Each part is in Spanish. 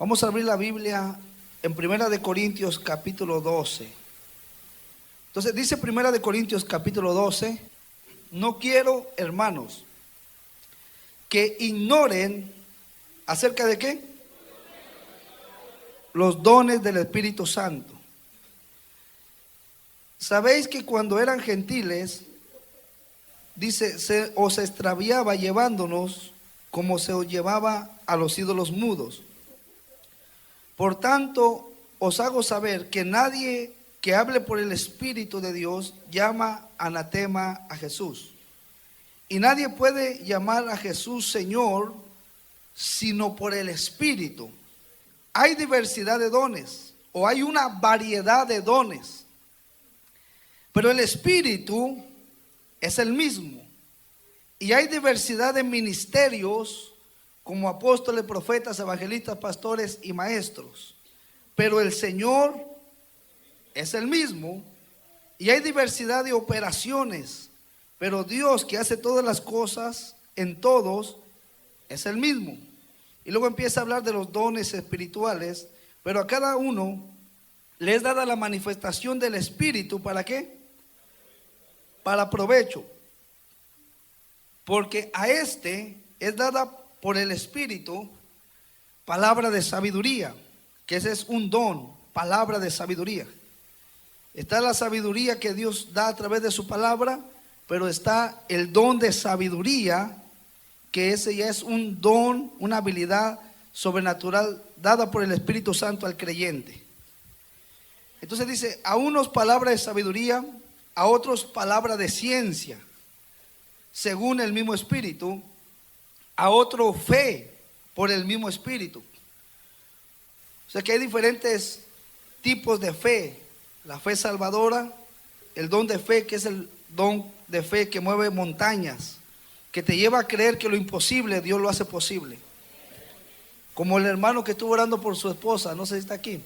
Vamos a abrir la Biblia en Primera de Corintios capítulo 12. Entonces dice Primera de Corintios capítulo 12: no quiero, hermanos, que ignoren acerca de qué, los dones del Espíritu Santo. Sabéis que cuando eran gentiles, dice, os extraviaba llevándonos como se os llevaba a los ídolos mudos. Por tanto, os hago saber que nadie que hable por el Espíritu de Dios llama anatema a Jesús. Y nadie puede llamar a Jesús Señor sino por el Espíritu. Hay diversidad de dones, o hay una variedad de dones, pero el Espíritu es el mismo. Y hay diversidad de ministerios como apóstoles, profetas, evangelistas, pastores y maestros, pero el Señor es el mismo. Y hay diversidad de operaciones, pero Dios, que hace todas las cosas en todos, es el mismo. Y luego empieza a hablar de los dones espirituales, pero a cada uno le es dada la manifestación del Espíritu. ¿Para qué? Para provecho. Porque a este es dada por el Espíritu palabra de sabiduría, que ese es un don, palabra de sabiduría. Está la sabiduría que Dios da a través de su palabra, pero está el don de sabiduría, que ese ya es un don, una habilidad sobrenatural dada por el Espíritu Santo al creyente. Entonces dice, a unos palabra de sabiduría, a otros palabra de ciencia, según el mismo Espíritu, a otro fe por el mismo Espíritu. O sea que hay diferentes tipos de fe. La fe salvadora, el don de fe, que es el don de fe que mueve montañas, que te lleva a creer que lo imposible Dios lo hace posible. Como el hermano que estuvo orando por su esposa, no sé si está aquí,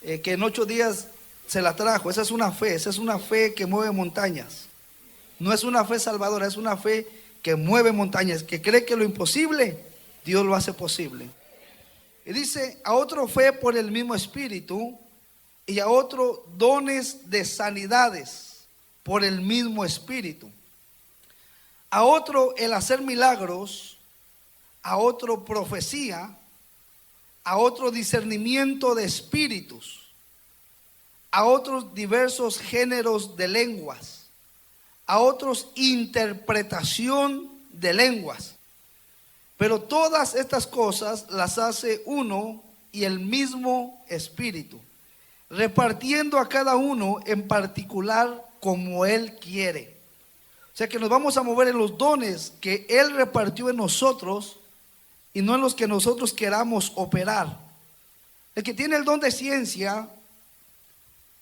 que en 8 días se la trajo. Esa es una fe que mueve montañas. No es una fe salvadora, es una fe que mueve montañas, que cree que lo imposible Dios lo hace posible. Y dice, a otro fe por el mismo Espíritu, y a otro dones de sanidades por el mismo Espíritu, a otro el hacer milagros, a otro profecía, a otro discernimiento de espíritus, a otros diversos géneros de lenguas, a otros interpretación de lenguas. Pero todas estas cosas las hace uno y el mismo Espíritu, repartiendo a cada uno en particular como Él quiere. O sea que nos vamos a mover en los dones que Él repartió en nosotros y no en los que nosotros queramos operar. El que tiene el don de ciencia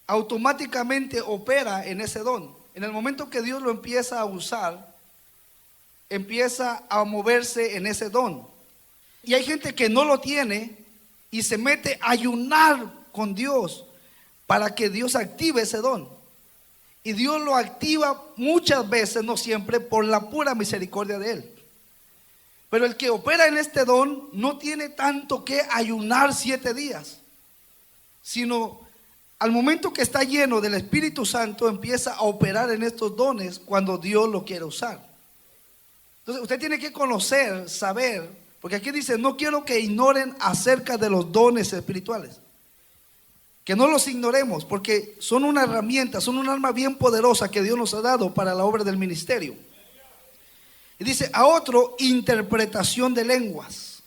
automáticamente opera en ese don. En el momento que Dios lo empieza a usar, empieza a moverse en ese don. Y hay gente que no lo tiene y se mete a ayunar con Dios para que Dios active ese don. Y Dios lo activa muchas veces, no siempre, por la pura misericordia de Él. Pero el que opera en este don no tiene tanto que ayunar 7 días, sino al momento que está lleno del Espíritu Santo empieza a operar en estos dones cuando Dios lo quiere usar. Entonces usted tiene que conocer, saber, porque aquí dice, no quiero que ignoren acerca de los dones espirituales. Que no los ignoremos, porque son una herramienta, son un arma bien poderosa que Dios nos ha dado para la obra del ministerio. Y dice, a otro, interpretación de lenguas.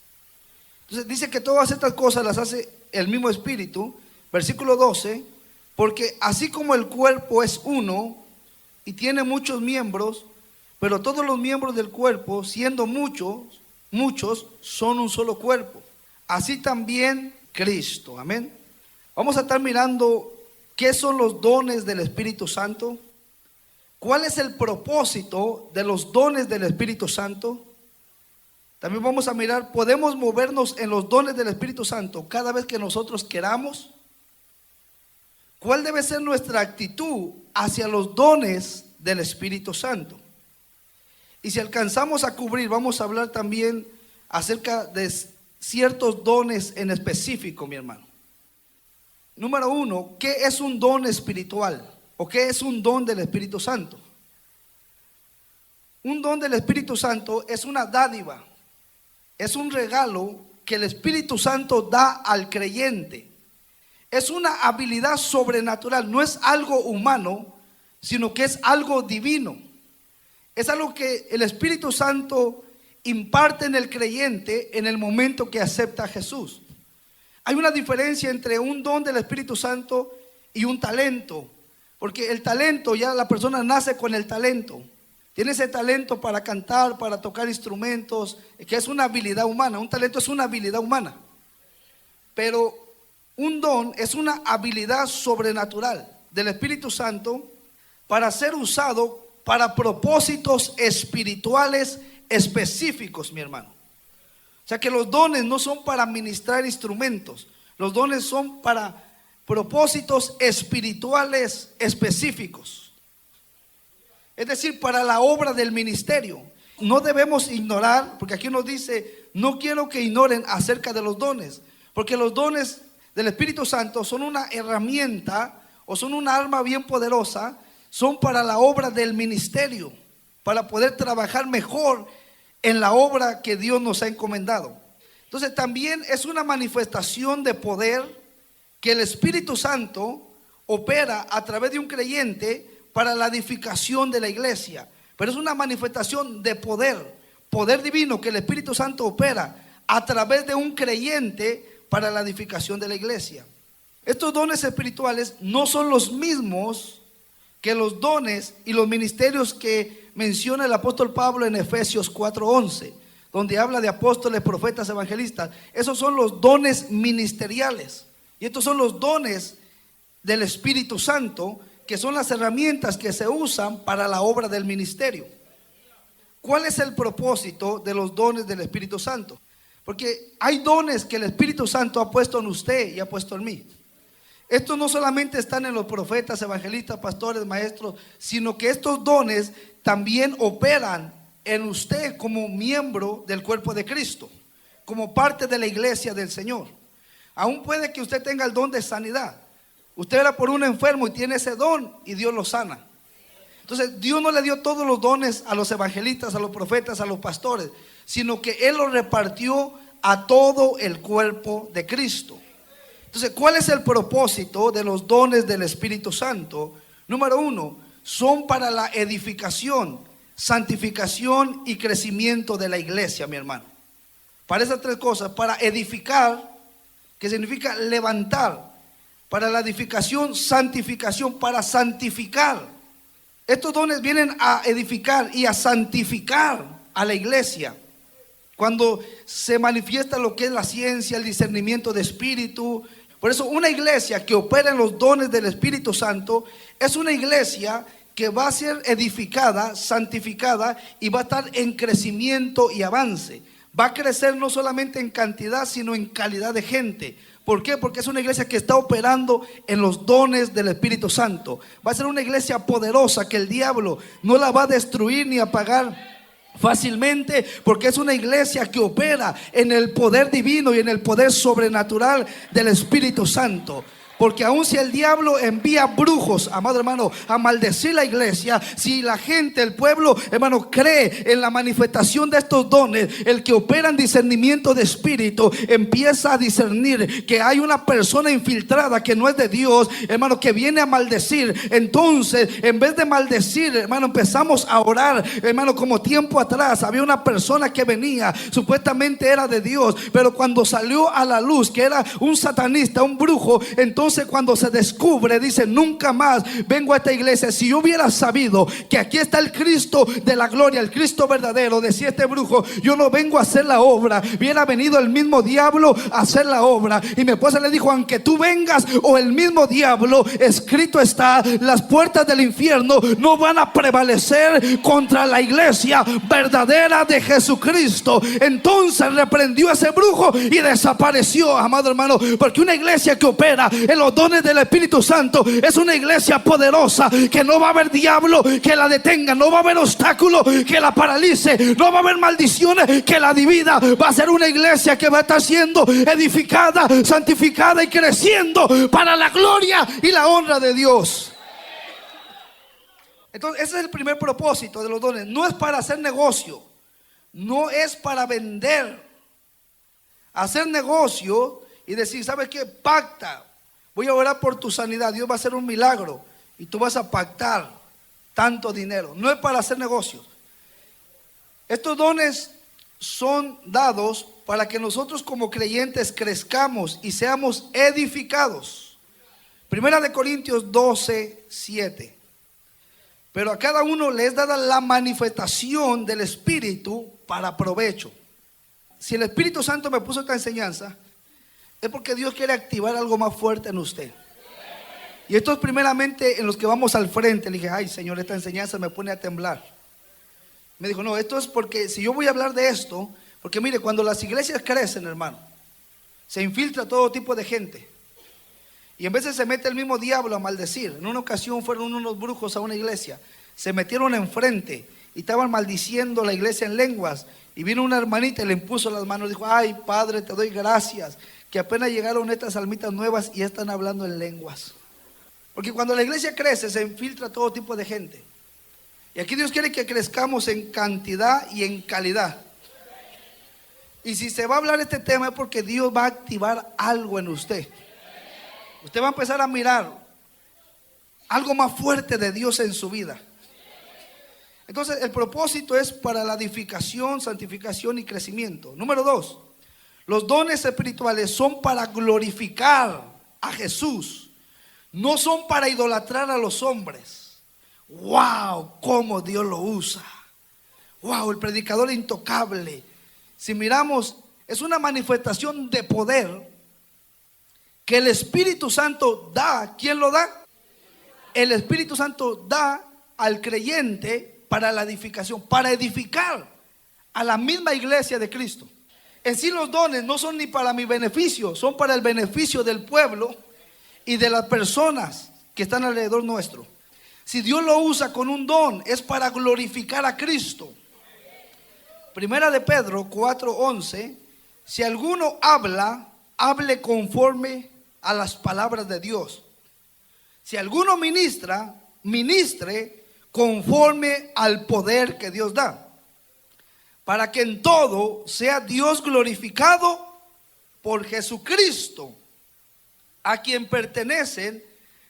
Entonces dice que todas estas cosas las hace el mismo Espíritu. Versículo 12, porque así como el cuerpo es uno y tiene muchos miembros, pero todos los miembros del cuerpo, siendo muchos, son un solo cuerpo. Así también Cristo. Amén. Vamos a estar mirando qué son los dones del Espíritu Santo. ¿Cuál es el propósito de los dones del Espíritu Santo? También vamos a mirar, ¿podemos movernos en los dones del Espíritu Santo cada vez que nosotros queramos? ¿Cuál debe ser nuestra actitud hacia los dones del Espíritu Santo? Y si alcanzamos a cubrir, vamos a hablar también acerca de ciertos dones en específico, mi hermano. Número uno, ¿qué es un don espiritual? ¿O qué es un don del Espíritu Santo? Un don del Espíritu Santo es una dádiva, es un regalo que el Espíritu Santo da al creyente. Es una habilidad sobrenatural, no es algo humano, sino que es algo divino. Es algo que el Espíritu Santo imparte en el creyente en el momento que acepta a Jesús. Hay una diferencia entre un don del Espíritu Santo y un talento, porque el talento, ya la persona nace con el talento. Tiene ese talento para cantar, para tocar instrumentos, que es una habilidad humana. Un talento es una habilidad humana. Pero un don es una habilidad sobrenatural del Espíritu Santo para ser usado para propósitos espirituales específicos, mi hermano. O sea que los dones no son para ministrar instrumentos. Los dones son para propósitos espirituales específicos. Es decir, para la obra del ministerio. No debemos ignorar, porque aquí nos dice, no quiero que ignoren acerca de los dones, porque los dones del Espíritu Santo son una herramienta o son una arma bien poderosa, son para la obra del ministerio, para poder trabajar mejor en la obra que Dios nos ha encomendado. Entonces también es una manifestación de poder que el Espíritu Santo opera a través de un creyente para la edificación de la iglesia. Pero es una manifestación de poder divino que el Espíritu Santo opera a través de un creyente para la edificación de la iglesia. Estos dones espirituales no son los mismos que los dones y los ministerios que menciona el apóstol Pablo en Efesios 4:11, donde habla de apóstoles, profetas, evangelistas. Esos son los dones ministeriales. Y estos son los dones del Espíritu Santo, que son las herramientas que se usan para la obra del ministerio. ¿Cuál es el propósito de los dones del Espíritu Santo? Porque hay dones que el Espíritu Santo ha puesto en usted y ha puesto en mí. Estos no solamente están en los profetas, evangelistas, pastores, maestros, sino que estos dones también operan en usted como miembro del cuerpo de Cristo, como parte de la iglesia del Señor. Aún puede que usted tenga el don de sanidad. Usted era por un enfermo y tiene ese don y Dios lo sana. Entonces Dios no le dio todos los dones a los evangelistas, a los profetas, a los pastores, sino que Él los repartió a todo el cuerpo de Cristo. Entonces, ¿cuál es el propósito de los dones del Espíritu Santo? Número uno, son para la edificación, santificación y crecimiento de la iglesia, mi hermano. Para esas tres cosas: para edificar, que significa levantar; para la edificación, santificación, para santificar. Estos dones vienen a edificar y a santificar a la iglesia. Cuando se manifiesta lo que es la ciencia, el discernimiento de espíritu. Por eso una iglesia que opera en los dones del Espíritu Santo es una iglesia que va a ser edificada, santificada, y va a estar en crecimiento y avance. Va a crecer no solamente en cantidad, sino en calidad de gente. ¿Por qué? Porque es una iglesia que está operando en los dones del Espíritu Santo. Va a ser una iglesia poderosa que el diablo no la va a destruir ni apagar fácilmente, porque es una iglesia que opera en el poder divino y en el poder sobrenatural del Espíritu Santo. Porque aun si el diablo envía brujos, amado hermano, a maldecir la iglesia, si la gente, el pueblo, hermano, cree en la manifestación de estos dones, el que opera en discernimiento de espíritu empieza a discernir que hay una persona infiltrada que no es de Dios, hermano, que viene a maldecir. Entonces, en vez de maldecir, hermano, empezamos a orar. Hermano, como tiempo atrás había una persona que venía, supuestamente era de Dios, pero cuando salió a la luz que era un satanista, un brujo, entonces cuando se descubre, dice: nunca más vengo a esta iglesia. Si yo hubiera sabido que aquí está el Cristo de la gloria, el Cristo verdadero, decía este brujo, yo no vengo a hacer la obra. Hubiera venido el mismo diablo a hacer la obra. Y mi esposa le dijo: aunque tú vengas o el mismo diablo, escrito está, las puertas del infierno no van a prevalecer contra la iglesia verdadera de Jesucristo. Entonces reprendió a ese brujo y desapareció, amado hermano, porque una iglesia que opera en los dones del Espíritu Santo, es una iglesia poderosa, que no va a haber diablo que la detenga, no va a haber obstáculo que la paralice, no va a haber maldiciones que la divida. Va a ser una iglesia que va a estar siendo edificada, santificada y creciendo para la gloria y la honra de Dios. Entonces ese es el primer propósito de los dones. No es para hacer negocio, no es para vender. Hacer negocio y decir, ¿sabes qué? Pacta, voy a orar por tu sanidad, Dios va a hacer un milagro y tú vas a pactar tanto dinero. No es para hacer negocios. Estos dones son dados para que nosotros como creyentes crezcamos y seamos edificados. Primera de Corintios 12:7. Pero a cada uno le es dada la manifestación del Espíritu para provecho. Si el Espíritu Santo me puso esta enseñanza, es porque Dios quiere activar algo más fuerte en usted. Y esto es primeramente en los que vamos al frente. Le dije, ay Señor, esta enseñanza me pone a temblar. Me dijo, no, esto es porque si yo voy a hablar de esto, porque mire, cuando las iglesias crecen, hermano, se infiltra todo tipo de gente. Y en veces se mete el mismo diablo a maldecir. En una ocasión fueron unos brujos a una iglesia, se metieron enfrente y estaban maldiciendo la iglesia en lenguas. Y vino una hermanita y le impuso las manos. Dijo, ay Padre, te doy gracias que apenas llegaron estas almitas nuevas y están hablando en lenguas. Porque cuando la iglesia crece se infiltra todo tipo de gente. Y aquí Dios quiere que crezcamos en cantidad y en calidad. Y si se va a hablar este tema es porque Dios va a activar algo en usted. Usted va a empezar a mirar algo más fuerte de Dios en su vida. Entonces el propósito es para la edificación, santificación y crecimiento. Número 2, los dones espirituales son para glorificar a Jesús, no son para idolatrar a los hombres. Wow, cómo Dios lo usa. Wow, el predicador intocable. Si miramos, es una manifestación de poder que el Espíritu Santo da. ¿Quién lo da? El Espíritu Santo da al creyente para la edificación, para edificar a la misma iglesia de Cristo. En sí los dones no son ni para mi beneficio, son para el beneficio del pueblo y de las personas que están alrededor nuestro. Si Dios lo usa con un don, es para glorificar a Cristo. Primera de Pedro 4:11. Si alguno habla, hable conforme a las palabras de Dios. Si alguno ministra, ministre conforme al poder que Dios da, para que en todo sea Dios glorificado por Jesucristo, a quien pertenecen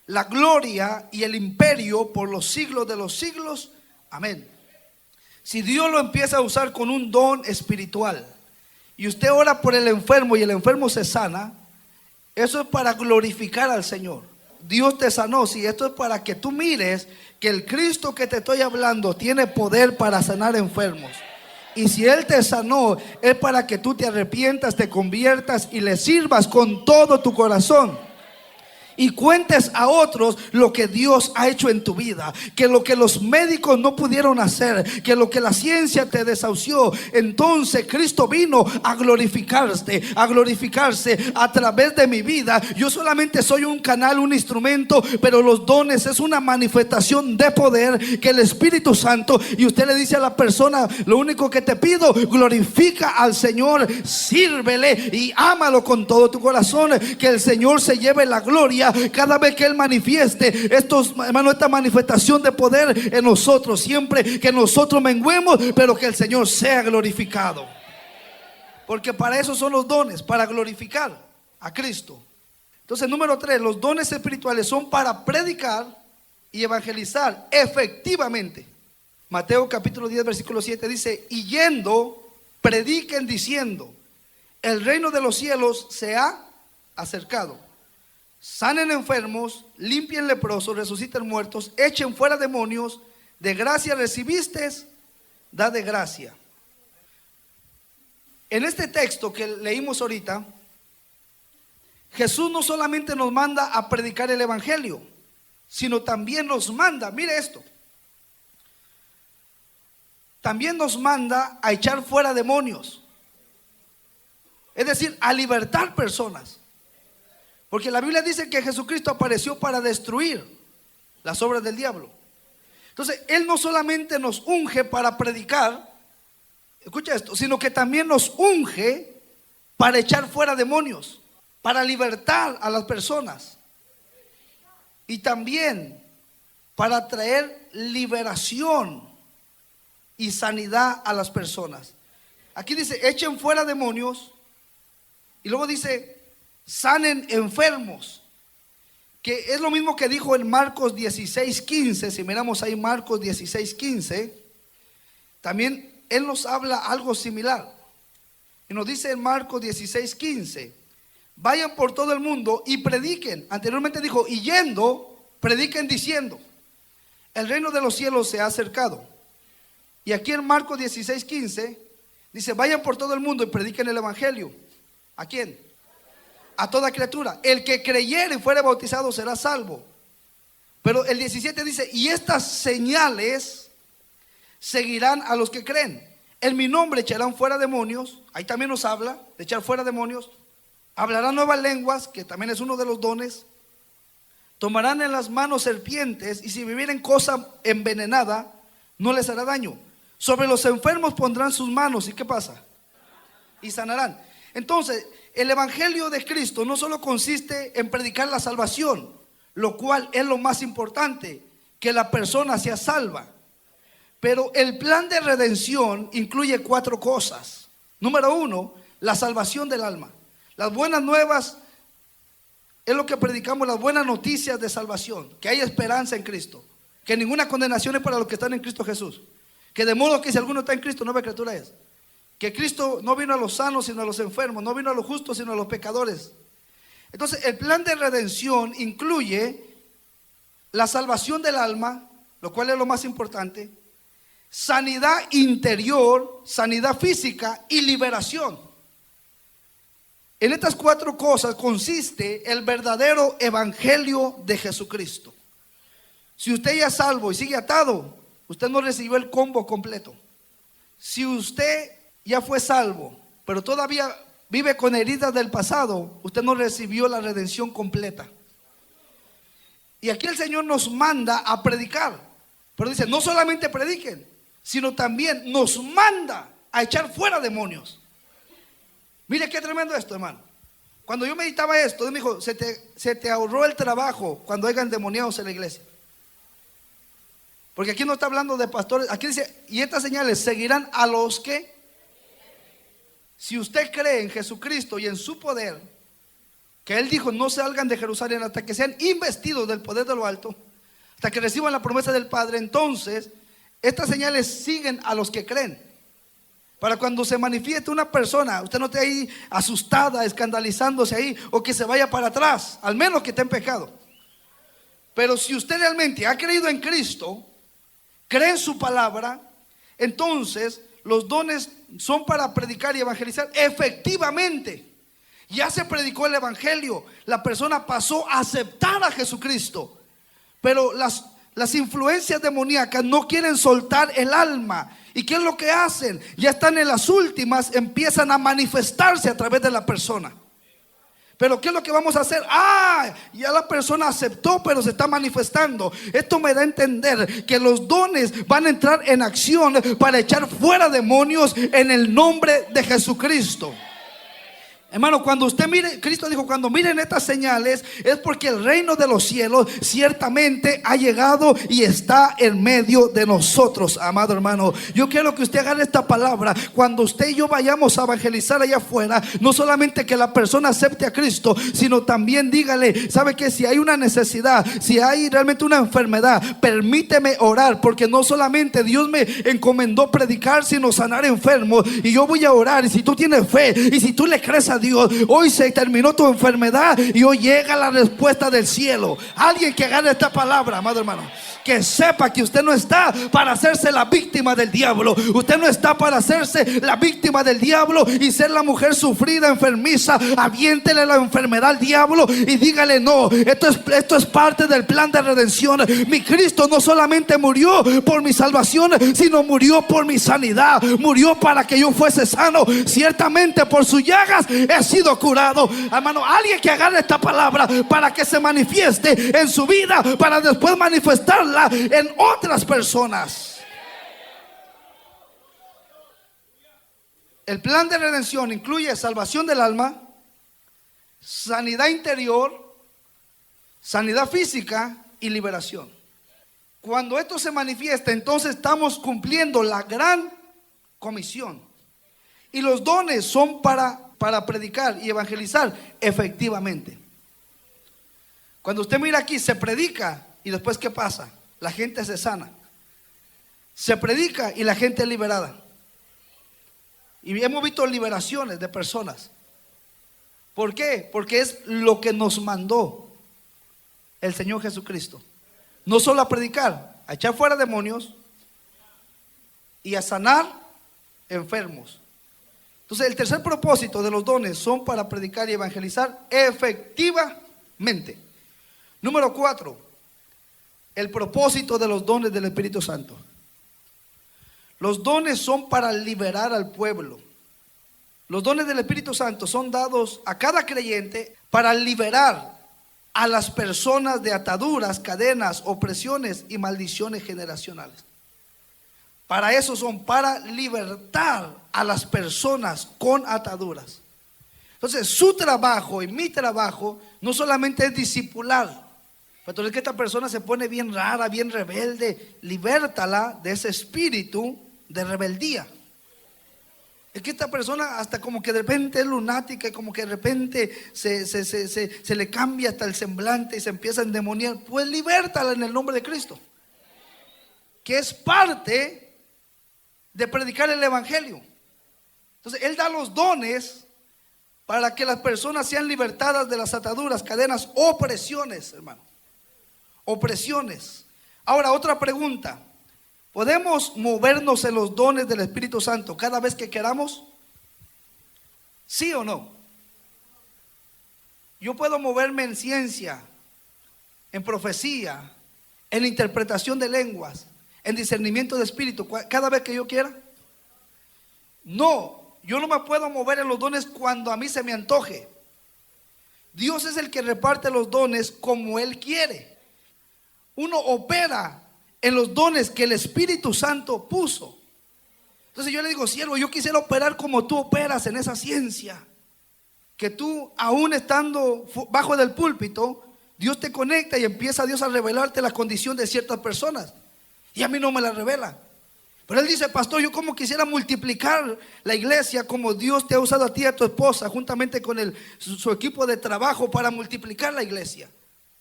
la gloria y el imperio por los siglos de los siglos. Amén. Si Dios lo empieza a usar con un don espiritual y usted ora por el enfermo y el enfermo se sana, eso es para glorificar al Señor. Dios te sanó, sí, esto es para que tú mires que el Cristo que te estoy hablando tiene poder para sanar enfermos. Y si Él te sanó, es para que tú te arrepientas, te conviertas y le sirvas con todo tu corazón. Y cuentes a otros lo que Dios ha hecho en tu vida, que lo que los médicos no pudieron hacer, que lo que la ciencia te desahució. Entonces Cristo vino a glorificarse a través de mi vida. Yo solamente soy un canal, un instrumento, pero los dones es una manifestación de poder que el Espíritu Santo. Y usted le dice a la persona, lo único que te pido, glorifica al Señor, sírvele y ámalo con todo tu corazón, que el Señor se lleve la gloria cada vez que Él manifieste estos, hermano, esta manifestación de poder en nosotros. Siempre que nosotros menguemos, pero que el Señor sea glorificado, porque para eso son los dones, para glorificar a Cristo. Entonces, número 3, los dones espirituales son para predicar y evangelizar efectivamente. Mateo capítulo 10 versículo 7 dice: y yendo, prediquen diciendo, el reino de los cielos se ha acercado. Sanen enfermos, limpien leprosos, resuciten muertos, echen fuera demonios. De gracia recibiste, da de gracia. En este texto que leímos ahorita, Jesús no solamente nos manda a predicar el evangelio, sino también nos manda, mire esto, también nos manda a echar fuera demonios. Es decir, a libertar personas. Porque la Biblia dice que Jesucristo apareció para destruir las obras del diablo. Entonces, Él no solamente nos unge para predicar, escucha esto, sino que también nos unge para echar fuera demonios, para libertar a las personas y también para traer liberación y sanidad a las personas. Aquí dice, echen fuera demonios, y luego dice, sanen enfermos, que es lo mismo que dijo en Marcos 16:15. Si miramos ahí Marcos 16:15, también Él nos habla algo similar. Y nos dice en Marcos 16:15, vayan por todo el mundo y prediquen. Anteriormente dijo, y yendo, prediquen diciendo, el reino de los cielos se ha acercado. Y aquí en Marcos 16:15 dice, vayan por todo el mundo y prediquen el evangelio. ¿A quién? A toda criatura. El que creyere y fuere bautizado será salvo. Pero el 17 dice, y estas señales seguirán a los que creen. En mi nombre echarán fuera demonios. Ahí también nos habla de echar fuera demonios. Hablarán nuevas lenguas, que también es uno de los dones. Tomarán en las manos serpientes, y si bebieren cosa envenenada, no les hará daño. Sobre los enfermos pondrán sus manos, ¿y qué pasa? Y sanarán. Entonces, el evangelio de Cristo no solo consiste en predicar la salvación, lo cual es lo más importante, que la persona sea salva. Pero el plan de redención incluye 4 cosas. Número 1, la salvación del alma. Las buenas nuevas es lo que predicamos, las buenas noticias de salvación, que hay esperanza en Cristo, que ninguna condenación es para los que están en Cristo Jesús, que de modo que si alguno está en Cristo, nueva criatura es. Que Cristo no vino a los sanos sino a los enfermos, no vino a los justos sino a los pecadores. Entonces el plan de redención incluye la salvación del alma, lo cual es lo más importante, sanidad interior, sanidad física y liberación. En estas 4 cosas consiste el verdadero evangelio de Jesucristo. Si usted ya es salvo y sigue atado, usted no recibió el combo completo. Si usted ya fue salvo, pero todavía vive con heridas del pasado, usted no recibió la redención completa. Y aquí el Señor nos manda a predicar, pero dice, no solamente prediquen, sino también nos manda a echar fuera demonios. Mire qué tremendo esto, hermano. Cuando yo meditaba esto, Dios me dijo, se te ahorró el trabajo cuando hayan demoniados en la iglesia. Porque aquí no está hablando de pastores, aquí dice, y estas señales seguirán a los que, si usted cree en Jesucristo y en su poder, que Él dijo, no salgan de Jerusalén hasta que sean investidos del poder de lo alto, hasta que reciban la promesa del Padre, entonces estas señales siguen a los que creen. Para cuando se manifieste una persona, usted no esté ahí asustada, escandalizándose ahí, o que se vaya para atrás, al menos que esté en pecado. Pero si usted realmente ha creído en Cristo, cree en su palabra, entonces los dones son para predicar y evangelizar. Efectivamente, ya se predicó el evangelio, la persona pasó a aceptar a Jesucristo, pero las influencias demoníacas no quieren soltar el alma. ¿Y qué es lo que hacen? Ya están en las últimas, empiezan a manifestarse a través de la persona. Pero ¿qué es lo que vamos a hacer? Ya la persona aceptó, pero se está manifestando. Esto me da a entender que los dones van a entrar en acción para echar fuera demonios en el nombre de Jesucristo. Hermano, cuando usted mire, Cristo dijo, cuando miren estas señales, es porque el reino de los cielos ciertamente ha llegado y está en medio de nosotros, amado hermano. Yo quiero que usted agarre esta palabra. Cuando usted y yo vayamos a evangelizar allá afuera, no solamente que la persona acepte a Cristo, sino también dígale, ¿sabe qué? Si hay una necesidad, si hay realmente una enfermedad, permíteme orar, porque no solamente Dios me encomendó predicar, sino sanar enfermos. Y yo voy a orar, y si tú tienes fe, y si tú le crees a Dios, hoy se terminó tu enfermedad y hoy llega la respuesta del cielo. Alguien que agarre esta palabra, amado hermano, que sepa que usted no está para hacerse la víctima del diablo. Usted no está para hacerse la víctima del diablo y ser la mujer sufrida, enfermiza. Aviéntele la enfermedad al diablo y dígale, no, esto es parte del plan de redención. Mi Cristo no solamente murió por mi salvación, sino murió por mi sanidad. Murió para que yo fuese sano. Ciertamente por sus llagas he sido curado. Hermano, alguien que agarre esta palabra para que se manifieste en su vida, para después manifestarla en otras personas. El plan de redención incluye salvación del alma, sanidad interior, sanidad física y liberación. Cuando esto se manifiesta, entonces estamos cumpliendo la gran comisión. Y los dones son para predicar y evangelizar efectivamente. Cuando usted mira aquí, se predica y después ¿qué pasa? La gente se sana. Se predica y la gente es liberada. Y hemos visto liberaciones de personas. ¿Por qué? Porque es lo que nos mandó el Señor Jesucristo. No solo a predicar, a echar fuera demonios y a sanar enfermos. Entonces el tercer propósito de los dones son para predicar y evangelizar efectivamente. Número 4, el propósito de los dones del Espíritu Santo. Los dones son para liberar al pueblo. Los dones del Espíritu Santo son dados a cada creyente para liberar a las personas de ataduras, cadenas, opresiones y maldiciones generacionales. Para eso son, para libertar a las personas con ataduras. Entonces su trabajo y mi trabajo no solamente es discipular. Pero es que esta persona se pone bien rara, bien rebelde, libértala de ese espíritu de rebeldía. Es que esta persona hasta como que de repente es lunática y como que de repente se le cambia hasta el semblante y se empieza a endemoniar. Pues libértala en el nombre de Cristo, que es parte de predicar el evangelio. Entonces Él da los dones para que las personas sean libertadas de las ataduras, cadenas, opresiones, hermano. Opresiones. Ahora otra pregunta. ¿Podemos movernos en los dones del Espíritu Santo cada vez que queramos? ¿Sí o no? Yo puedo moverme en ciencia, en profecía, en interpretación de lenguas, en discernimiento de espíritu cada vez que yo quiera. No, yo no me puedo mover en los dones cuando a mí se me antoje. Dios es el que reparte los dones como Él quiere. Uno opera en los dones que el Espíritu Santo puso. Entonces yo le digo, siervo, yo quisiera operar como tú operas en esa ciencia. Que tú, aún estando bajo del púlpito, Dios te conecta y empieza Dios a revelarte la condición de ciertas personas. Y a mí no me la revela. Pero él dice, pastor, yo como quisiera multiplicar la iglesia como Dios te ha usado a ti y a tu esposa, juntamente con su equipo de trabajo para multiplicar la iglesia.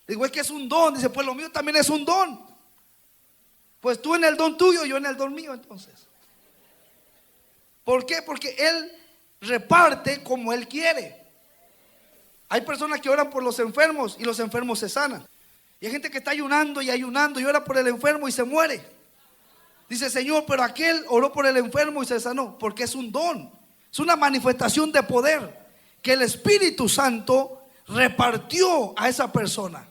Digo, es que es un don. Dice, pues lo mío también es un don. Pues tú en el don tuyo, yo en el don mío entonces. ¿Por qué? Porque Él reparte como Él quiere. Hay personas que oran por los enfermos y los enfermos se sanan. Y hay gente que está ayunando y ora por el enfermo y se muere. Dice, Señor, pero aquel oró por el enfermo y se sanó. Porque es un don. Es una manifestación de poder que el Espíritu Santo repartió a esa persona.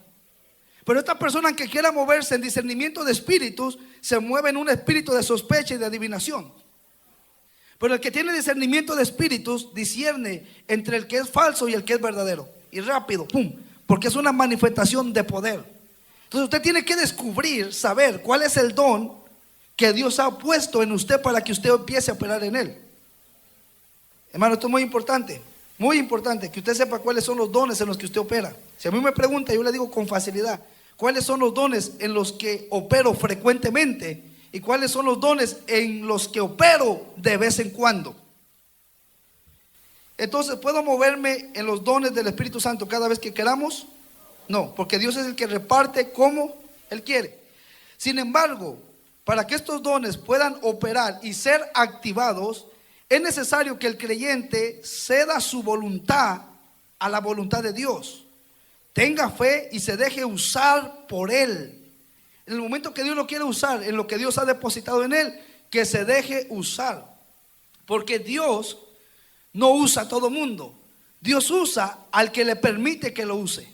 Pero esta persona que quiera moverse en discernimiento de espíritus, se mueve en un espíritu de sospecha y de adivinación. Pero el que tiene discernimiento de espíritus discierne entre el que es falso y el que es verdadero. Y rápido, pum, porque es una manifestación de poder. Entonces usted tiene que descubrir, saber cuál es el don que Dios ha puesto en usted para que usted empiece a operar en él. Hermano, esto es muy importante que usted sepa cuáles son los dones en los que usted opera. Si a mí me pregunta, yo le digo con facilidad cuáles son los dones en los que opero frecuentemente y cuáles son los dones en los que opero de vez en cuando. Entonces, ¿puedo moverme en los dones del Espíritu Santo cada vez que queramos? No, porque Dios es el que reparte como Él quiere. Sin embargo, para que estos dones puedan operar y ser activados, es necesario que el creyente ceda su voluntad a la voluntad de Dios. Tenga fe y se deje usar por Él. En el momento que Dios lo quiere usar, en lo que Dios ha depositado en Él, que se deje usar. Porque Dios no usa a todo mundo. Dios usa al que le permite que lo use.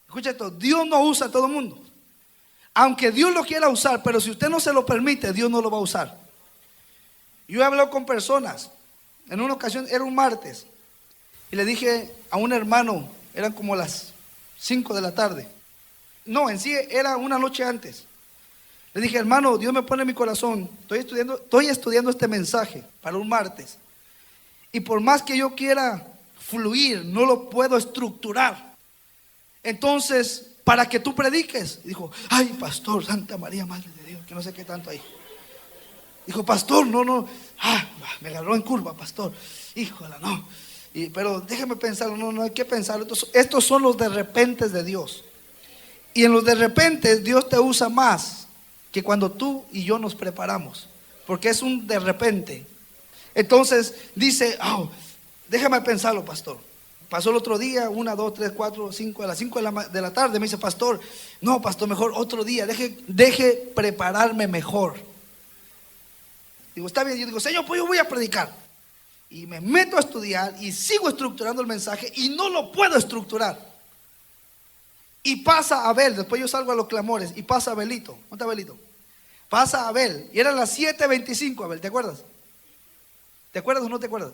Escucha esto, Dios no usa a todo mundo. Aunque Dios lo quiera usar, pero si usted no se lo permite, Dios no lo va a usar. Yo he hablado con personas. En una ocasión, era un martes, Y le dije a un hermano, eran como las 5 de la tarde. No, en sí era una noche antes. Le dije, hermano, Dios me pone en mi corazón. Estoy estudiando este mensaje para un martes. Y por más que yo quiera fluir, no lo puedo estructurar. Entonces, para que tú prediques. Dijo, ay, pastor, Santa María, Madre de Dios, que no sé qué tanto hay. Dijo, pastor, no. Me agarró en curva, pastor. Híjola, no. Pero déjeme pensarlo, no hay que pensarlo. Estos son los de repentes de Dios. Y en los de repente Dios te usa más que cuando tú y yo nos preparamos. Porque es un de repente. Entonces dice, déjame pensarlo, pastor. Pasó el otro día, 1, 2, 3, 4, 5, a las 5 de la tarde. Me dice, pastor, no, pastor, mejor otro día. Deje prepararme mejor. Digo, está bien. Yo digo, Señor, pues yo voy a predicar. Y me meto a estudiar y sigo estructurando el mensaje y no lo puedo estructurar. Y pasa Abel, después yo salgo a los clamores y pasa Abelito. ¿Dónde está Abelito? Pasa Abel y eran las 7:25, Abel, ¿te acuerdas? ¿Te acuerdas o no te acuerdas?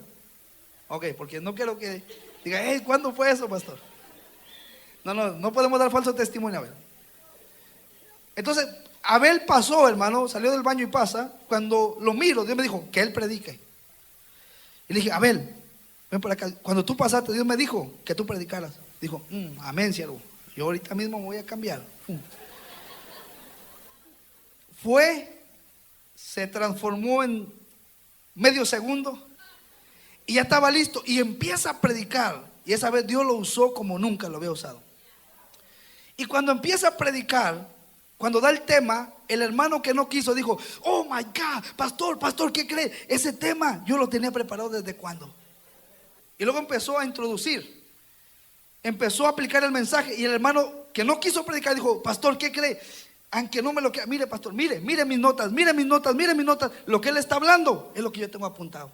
Ok, porque no quiero que diga, ¿cuándo fue eso, pastor? No podemos dar falso testimonio, Abel. Entonces, Abel pasó, hermano, salió del baño y pasa. Cuando lo miro, Dios me dijo que él predique. Y le dije, Abel, ven por acá. Cuando tú pasaste, Dios me dijo que tú predicaras. Dijo, amén, siervo. Yo ahorita mismo me voy a cambiar. Se transformó en medio segundo y ya estaba listo y empieza a predicar. Y esa vez Dios lo usó como nunca lo había usado. Y cuando empieza a predicar, cuando da el tema, el hermano que no quiso dijo, oh my God, pastor, ¿qué cree? Ese tema yo lo tenía preparado desde cuándo. Y luego empezó a introducir, empezó a aplicar el mensaje. Y el hermano que no quiso predicar dijo, pastor, ¿qué cree? Aunque no me lo crea, mire, pastor, mire mis notas. Lo que él está hablando es lo que yo tengo apuntado.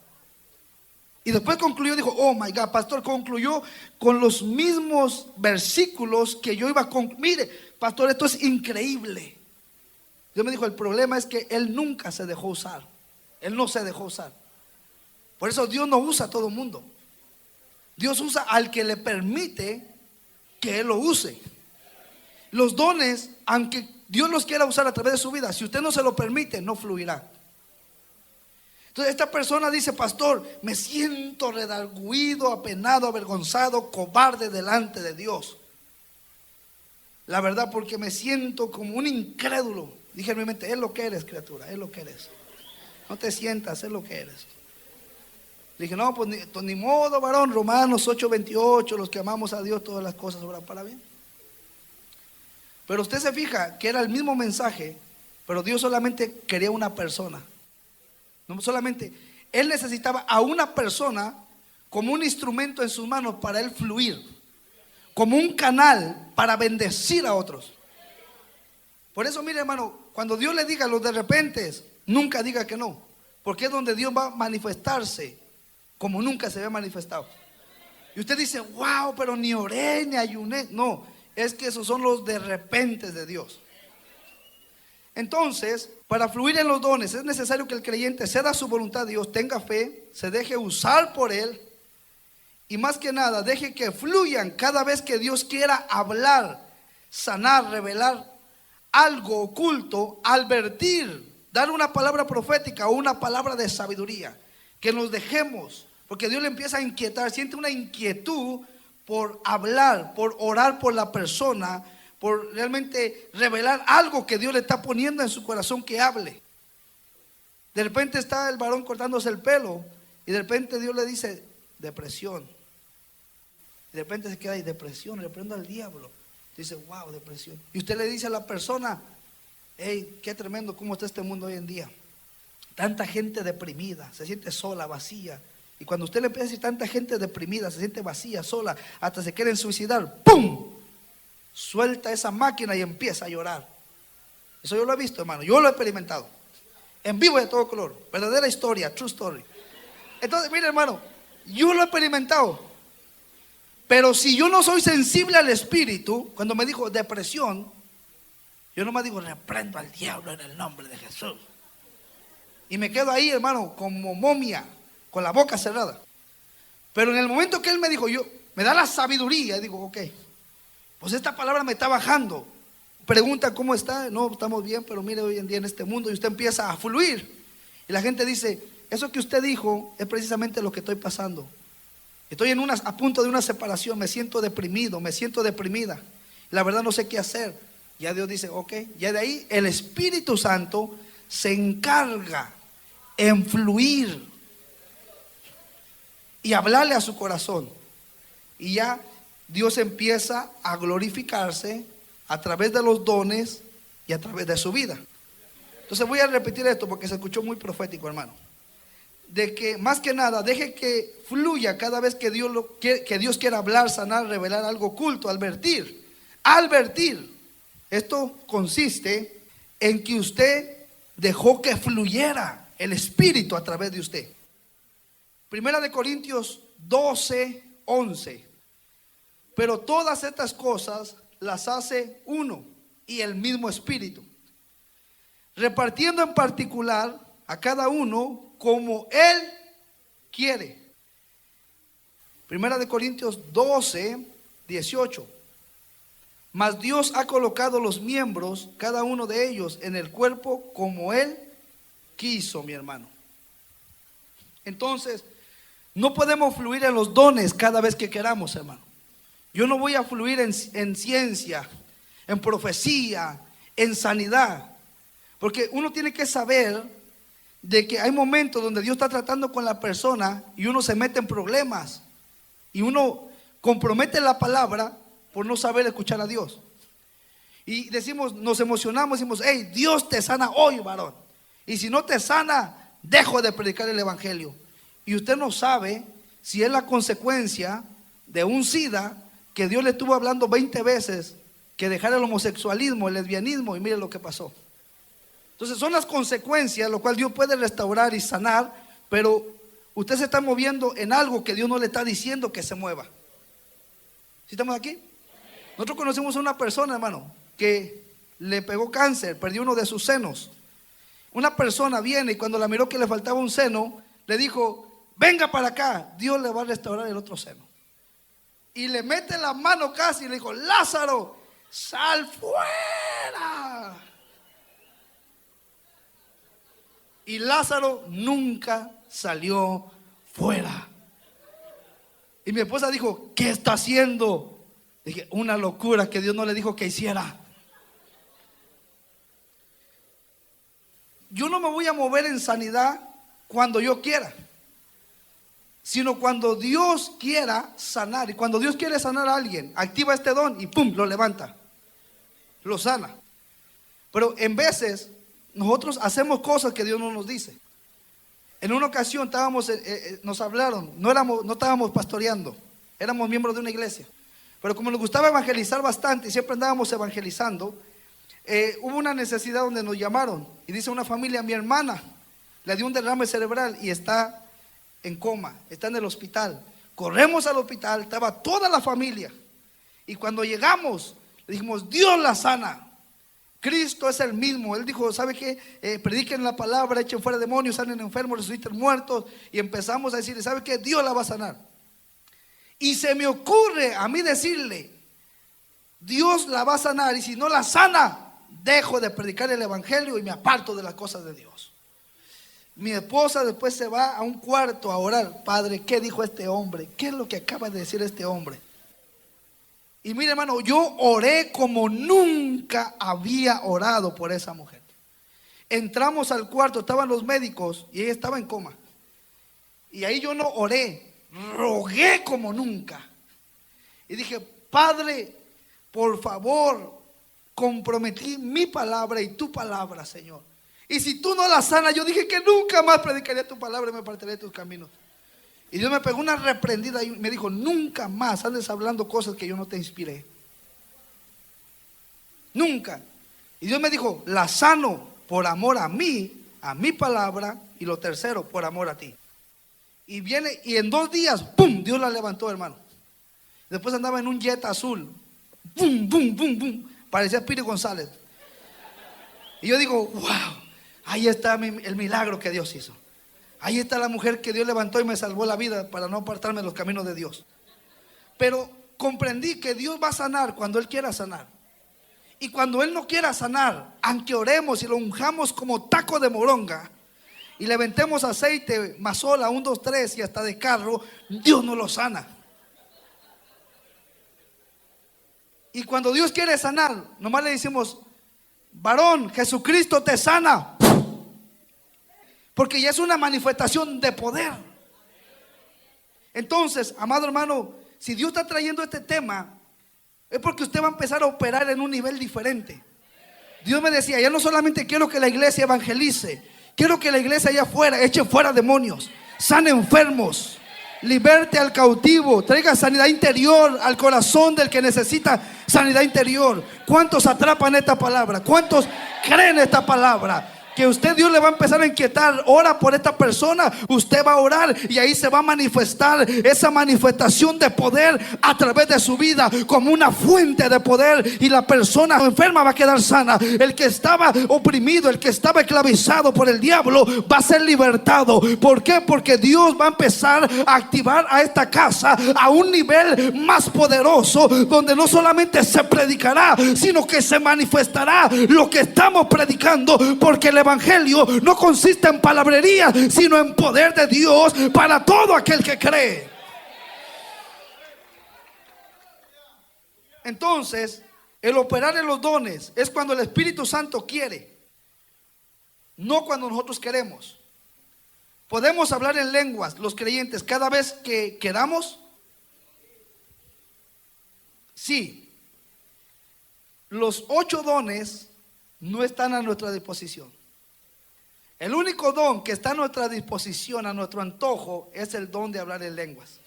Y después concluyó, dijo, oh my God, pastor, concluyó con los mismos versículos que yo iba a concluir. Mire, pastor, esto es increíble. Dios me dijo, el problema es que él nunca se dejó usar. Él no se dejó usar. Por eso Dios no usa a todo el mundo. Dios usa al que le permite que él lo use. Los dones, aunque Dios los quiera usar a través de su vida, si usted no se lo permite, no fluirá. Entonces esta persona dice, pastor, me siento redargüido, apenado, avergonzado, cobarde delante de Dios. La verdad, porque me siento como un incrédulo. Dije en mi mente, es lo que eres, criatura, es lo que eres. No te sientas, es lo que eres. Dije, no, pues ni modo, varón. Romanos 8:28, los que amamos a Dios, todas las cosas obran para bien. Pero usted se fija que era el mismo mensaje, pero Dios solamente quería una persona. No solamente, Él necesitaba a una persona como un instrumento en sus manos para Él fluir, como un canal para bendecir a otros. Por eso, mire, hermano, cuando Dios le diga los de repente, nunca diga que no, porque es donde Dios va a manifestarse como nunca se había manifestado. Y usted dice, wow, pero ni oré ni ayuné. No, es que esos son los de repente de Dios. Entonces, para fluir en los dones es necesario que el creyente ceda su voluntad a Dios, tenga fe, se deje usar por Él y más que nada deje que fluyan cada vez que Dios quiera hablar, sanar, revelar algo oculto, advertir, dar una palabra profética o una palabra de sabiduría. Que nos dejemos, porque Dios le empieza a inquietar, siente una inquietud por hablar, por orar por la persona, por realmente revelar algo que Dios le está poniendo en su corazón que hable. De repente está el varón cortándose el pelo y de repente Dios le dice depresión. Y de repente se queda ahí, depresión, reprendo al diablo. Dice, wow, depresión. Y usted le dice a la persona, hey, qué tremendo cómo está este mundo hoy en día. Tanta gente deprimida, se siente sola, vacía. Y cuando usted le empieza a decir tanta gente deprimida, se siente vacía, sola, hasta se quieren suicidar, ¡pum! Suelta esa máquina y empieza a llorar. Eso yo lo he visto, hermano, yo lo he experimentado. En vivo y de todo color, verdadera historia, true story. Entonces, mire, hermano, yo lo he experimentado. Pero si yo no soy sensible al espíritu, cuando me dijo depresión, yo no me digo reprendo al diablo en el nombre de Jesús. Y me quedo ahí, hermano, como momia, con la boca cerrada. Pero en el momento que él me dijo, me da la sabiduría, digo, ok, pues esta palabra me está bajando. Pregunta cómo está, no, estamos bien, pero mire hoy en día en este mundo, y usted empieza a fluir. Y la gente dice, eso que usted dijo es precisamente lo que estoy pasando. Estoy a punto de una separación, me siento deprimido, me siento deprimida. La verdad no sé qué hacer. Ya Dios dice, ok, ya de ahí el Espíritu Santo se encarga en fluir y hablarle a su corazón. Y ya Dios empieza a glorificarse a través de los dones y a través de su vida. Entonces voy a repetir esto porque se escuchó muy profético, hermano. De que más que nada deje que fluya cada vez que Dios quiera hablar, sanar, revelar algo oculto, advertir. Esto consiste en que usted dejó que fluyera el Espíritu a través de usted. Primera de Corintios 12:11. Pero todas estas cosas las hace uno y el mismo Espíritu, repartiendo en particular a cada uno como Él quiere. Primera de Corintios 12:18. Mas Dios ha colocado los miembros, cada uno de ellos, en el cuerpo como Él quiso, mi hermano. Entonces, no podemos fluir en los dones cada vez que queramos, hermano. Yo no voy a fluir en ciencia, en profecía, en sanidad. Porque uno tiene que saber de que hay momentos donde Dios está tratando con la persona y uno se mete en problemas. Y uno compromete la palabra por no saber escuchar a Dios. Y decimos, nos emocionamos, decimos, hey, Dios te sana hoy, varón. Y si no te sana, dejo de predicar el evangelio. Y usted no sabe si es la consecuencia de un SIDA que Dios le estuvo hablando 20 veces que dejara el homosexualismo, el lesbianismo, y mire lo que pasó. Entonces son las consecuencias, lo cual Dios puede restaurar y sanar, pero usted se está moviendo en algo que Dios no le está diciendo que se mueva. ¿Sí estamos aquí? Nosotros conocemos a una persona, hermano, que le pegó cáncer, perdió uno de sus senos. Una persona viene y cuando la miró que le faltaba un seno, le dijo, venga para acá, Dios le va a restaurar el otro seno. Y le mete la mano casi y le dijo, Lázaro, sal fuera. Y Lázaro nunca salió fuera. Y mi esposa dijo, ¿qué está haciendo? Dije, una locura que Dios no le dijo que hiciera. Yo no me voy a mover en sanidad cuando yo quiera, sino cuando Dios quiera sanar. Y cuando Dios quiere sanar a alguien, activa este don y pum, lo levanta, lo sana. Pero en veces nosotros hacemos cosas que Dios no nos dice. En una ocasión nos hablaron, no estábamos pastoreando, éramos miembros de una iglesia. Pero como nos gustaba evangelizar bastante y siempre andábamos evangelizando, hubo una necesidad donde nos llamaron. Y dice una familia, mi hermana le dio un derrame cerebral y está en coma, está en el hospital. Corremos al hospital, estaba toda la familia. Y cuando llegamos, le dijimos, Dios la sana. Cristo es el mismo. Él dijo, ¿sabe qué? Prediquen la palabra, echen fuera demonios, sanen enfermos, resuciten muertos. Y empezamos a decirle, ¿sabe qué? Dios la va a sanar. Y se me ocurre a mí decirle, Dios la va a sanar, y si no la sana, dejo de predicar el evangelio y me aparto de las cosas de Dios. Mi esposa después se va a un cuarto a orar. Padre, ¿qué dijo este hombre? ¿Qué es lo que acaba de decir este hombre? Y mire, hermano, yo oré como nunca había orado por esa mujer. Entramos al cuarto, estaban los médicos y ella estaba en coma. Y ahí yo no oré, rogué como nunca. Y dije, Padre, por favor, comprometí mi palabra y tu palabra, Señor. Y si tú no la sanas, yo dije que nunca más predicaría tu palabra y me apartaré de tus caminos. Y Dios me pegó una reprendida y me dijo, nunca más andes hablando cosas que yo no te inspiré. Nunca. Y Dios me dijo, la sano por amor a mí, a mi palabra, y lo tercero, por amor a ti. Y viene, y en 2 días, ¡pum!, Dios la levantó, hermano. Después andaba en un jet azul, ¡pum, pum, pum, pum! Parecía Piri González. Y yo digo, wow, ahí está el milagro que Dios hizo. Ahí está la mujer que Dios levantó y me salvó la vida para no apartarme de los caminos de Dios. Pero comprendí que Dios va a sanar cuando Él quiera sanar. Y cuando Él no quiera sanar, aunque oremos y lo unjamos como taco de moronga y le ventemos aceite, mazola, 1, 2, 3 y hasta de carro, Dios no lo sana. Y cuando Dios quiere sanar, nomás le decimos: varón, Jesucristo te sana. Porque ya es una manifestación de poder. Entonces, amado hermano, si Dios está trayendo este tema, es porque usted va a empezar a operar en un nivel diferente. Dios me decía: ya no solamente quiero que la iglesia evangelice, quiero que la iglesia allá afuera eche fuera demonios, sane enfermos, liberte al cautivo, traiga sanidad interior al corazón del que necesita sanidad interior. ¿Cuántos atrapan esta palabra? ¿Cuántos creen esta palabra? Que usted, Dios le va a empezar a inquietar. Ora por esta persona, usted va a orar y ahí se va a manifestar esa manifestación de poder a través de su vida como una fuente de poder, y la persona enferma va a quedar sana. El que estaba oprimido, el que estaba esclavizado por el diablo, va a ser libertado. ¿Por qué? Porque Dios va a empezar a activar a esta casa a un nivel más poderoso, donde no solamente se predicará, sino que se manifestará lo que estamos predicando, porque el evangelio no consiste en palabrería, sino en poder de Dios para todo aquel que cree. Entonces, el operar en los dones es cuando el Espíritu Santo quiere, no cuando nosotros queremos. Podemos hablar en lenguas, los creyentes, cada vez que queramos. Sí. Los 8 dones no están a nuestra disposición. El único don que está a nuestra disposición, a nuestro antojo, es el don de hablar en lenguas.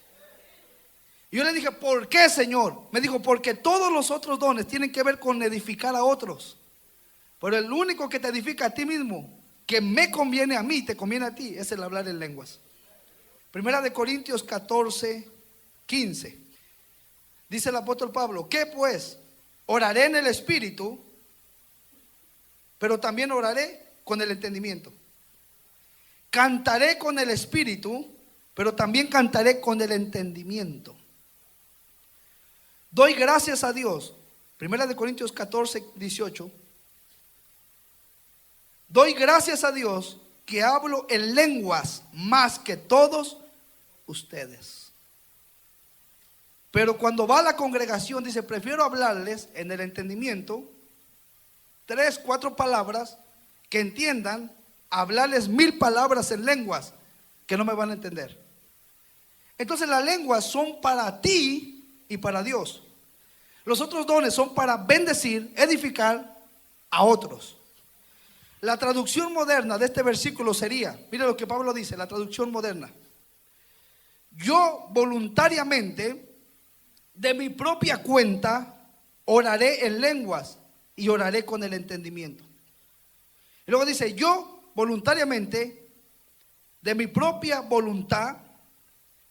Y yo le dije: ¿por qué, Señor? Me dijo: porque todos los otros dones tienen que ver con edificar a otros, pero el único que te edifica a ti mismo, que me conviene a mí, te conviene a ti, es el hablar en lenguas. Primera de Corintios 14, 15. Dice el apóstol Pablo: ¿qué pues? Oraré en el Espíritu, pero también oraré con el entendimiento. Cantaré con el Espíritu, pero también cantaré con el entendimiento. Doy gracias a Dios. Primera de Corintios 14, 18. Doy gracias a Dios que hablo en lenguas más que todos ustedes. Pero cuando va a la congregación, dice: prefiero hablarles en el entendimiento 3, 4 palabras que entiendan, hablarles 1000 palabras en lenguas que no me van a entender. Entonces las lenguas son para ti y para Dios. Los otros dones son para bendecir, edificar a otros. La traducción moderna de este versículo sería, mire lo que Pablo dice, la traducción moderna: yo voluntariamente, de mi propia cuenta, oraré en lenguas y oraré con el entendimiento. Y luego dice: yo voluntariamente, de mi propia voluntad,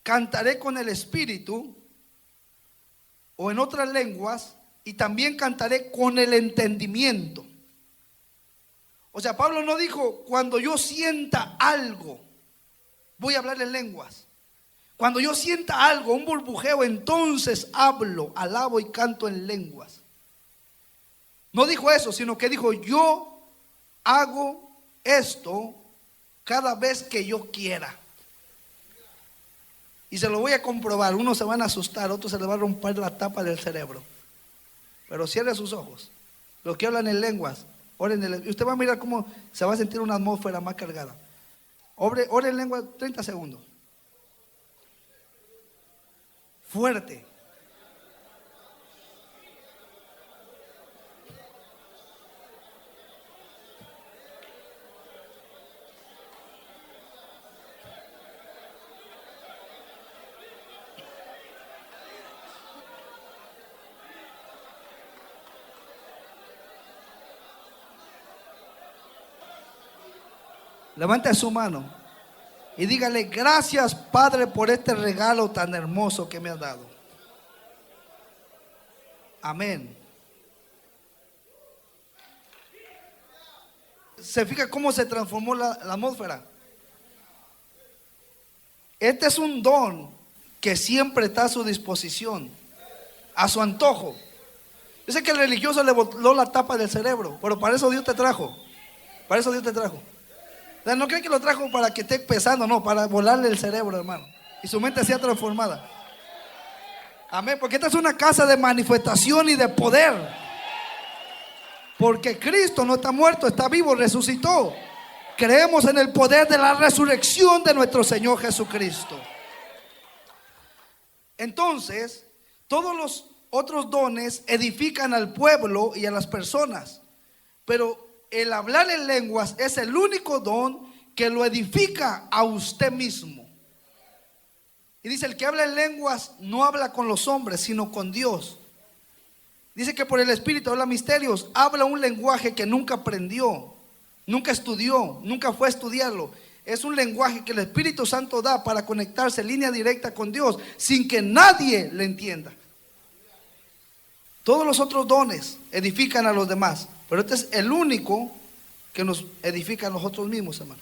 cantaré con el Espíritu o en otras lenguas, y también cantaré con el entendimiento. O sea, Pablo no dijo: cuando yo sienta algo, voy a hablar en lenguas. Cuando yo sienta algo, un burbujeo, entonces hablo, alabo y canto en lenguas. No dijo eso, sino que dijo: yo hago esto cada vez que yo quiera. Y se lo voy a comprobar. Unos se van a asustar, otros se les va a romper la tapa del cerebro. Pero cierre sus ojos. Los que hablan en lenguas, oren en lenguas. Y usted va a mirar cómo se va a sentir una atmósfera más cargada. Ore en lenguas 30 segundos. Fuerte. Levante su mano y dígale: gracias, Padre, por este regalo tan hermoso que me has dado. Amén. ¿Se fija cómo se transformó la atmósfera? Este es un don que siempre está a su disposición, a su antojo. Dice que el religioso le voló la tapa del cerebro, pero para eso Dios te trajo. Para eso Dios te trajo. O sea, no cree que lo trajo para que esté pesando, no, para volarle el cerebro, hermano, y su mente sea transformada. Amén, porque esta es una casa de manifestación y de poder. Porque Cristo no está muerto, está vivo, resucitó. Creemos en el poder de la resurrección de nuestro Señor Jesucristo. Entonces, todos los otros dones edifican al pueblo y a las personas, pero el hablar en lenguas es el único don que lo edifica a usted mismo. Y dice, el que habla en lenguas no habla con los hombres, sino con Dios. Dice que por el Espíritu habla misterios, habla un lenguaje que nunca aprendió, nunca estudió, nunca fue a estudiarlo. Es un lenguaje que el Espíritu Santo da para conectarse en línea directa con Dios sin que nadie le entienda. Todos los otros dones edifican a los demás, pero este es el único que nos edifica a nosotros mismos, hermano.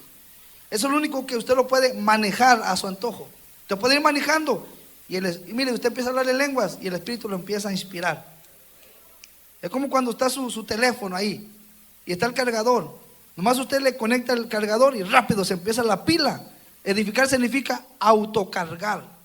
Es el único que usted lo puede manejar a su antojo. Usted puede ir manejando y mire, usted empieza a hablar en lenguas y el Espíritu lo empieza a inspirar. Es como cuando está su teléfono ahí y está el cargador. Nomás usted le conecta el cargador y rápido se empieza la pila. Edificar significa autocargar.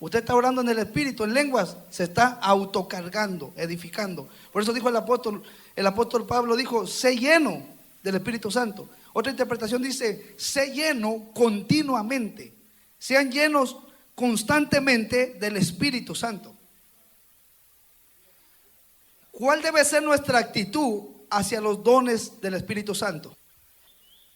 Usted está orando en el Espíritu, en lenguas, se está autocargando, edificando. Por eso dijo el apóstol Pablo dijo, sé lleno del Espíritu Santo. Otra interpretación dice, sé lleno continuamente. Sean llenos constantemente del Espíritu Santo. ¿Cuál debe ser nuestra actitud hacia los dones del Espíritu Santo?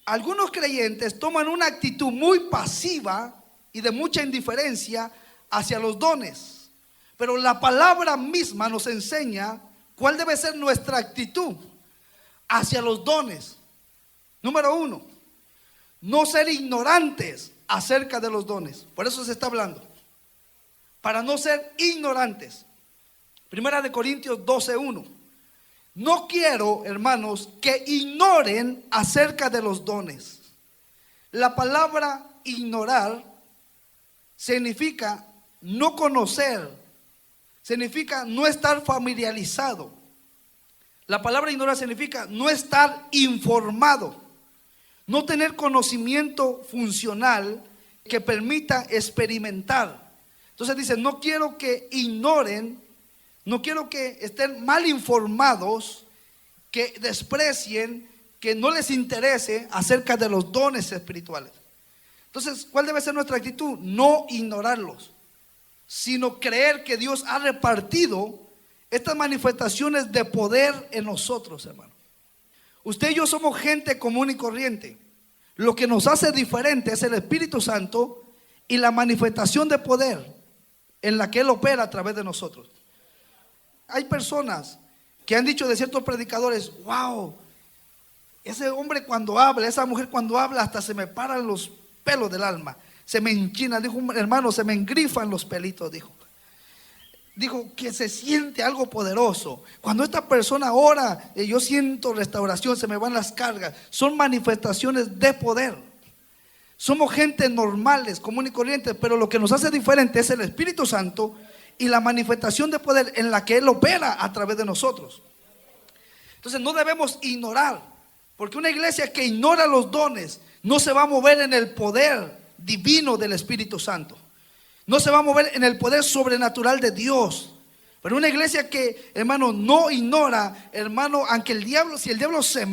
Algunos creyentes toman una actitud muy pasiva y de mucha indiferencia hacia los dones, pero la palabra misma nos enseña cuál debe ser nuestra actitud hacia los dones. Número 1, no ser ignorantes acerca de los dones. Por eso se está hablando, para no ser ignorantes. Primera de Corintios 12:1. No quiero, hermanos, que ignoren acerca de los dones. La palabra ignorar significa no conocer, significa no estar familiarizado. La palabra ignorar significa no estar informado, no tener conocimiento funcional que permita experimentar. Entonces dice, no quiero que ignoren, no quiero que estén mal informados, que desprecien, que no les interese acerca de los dones espirituales. Entonces, ¿cuál debe ser nuestra actitud? No ignorarlos, sino creer que Dios ha repartido estas manifestaciones de poder en nosotros, hermano. Usted y yo somos gente común y corriente. Lo que nos hace diferente es el Espíritu Santo y la manifestación de poder en la que Él opera a través de nosotros. Hay personas que han dicho de ciertos predicadores, wow, ese hombre cuando habla, esa mujer cuando habla, hasta se me paran los pelos del alma, se me enchina, dijo un hermano, se me engrifan los pelitos, dijo que se siente algo poderoso. Cuando esta persona ora, yo siento restauración, se me van las cargas. Son manifestaciones de poder. Somos gente normales, común y corriente, pero lo que nos hace diferente es el Espíritu Santo y la manifestación de poder en la que Él opera a través de nosotros. Entonces no debemos ignorar, porque una iglesia que ignora los dones no se va a mover en el poder divino del Espíritu Santo, no se va a mover en el poder sobrenatural de Dios. Pero una iglesia que, hermano, no ignora, hermano, aunque el diablo, si el diablo se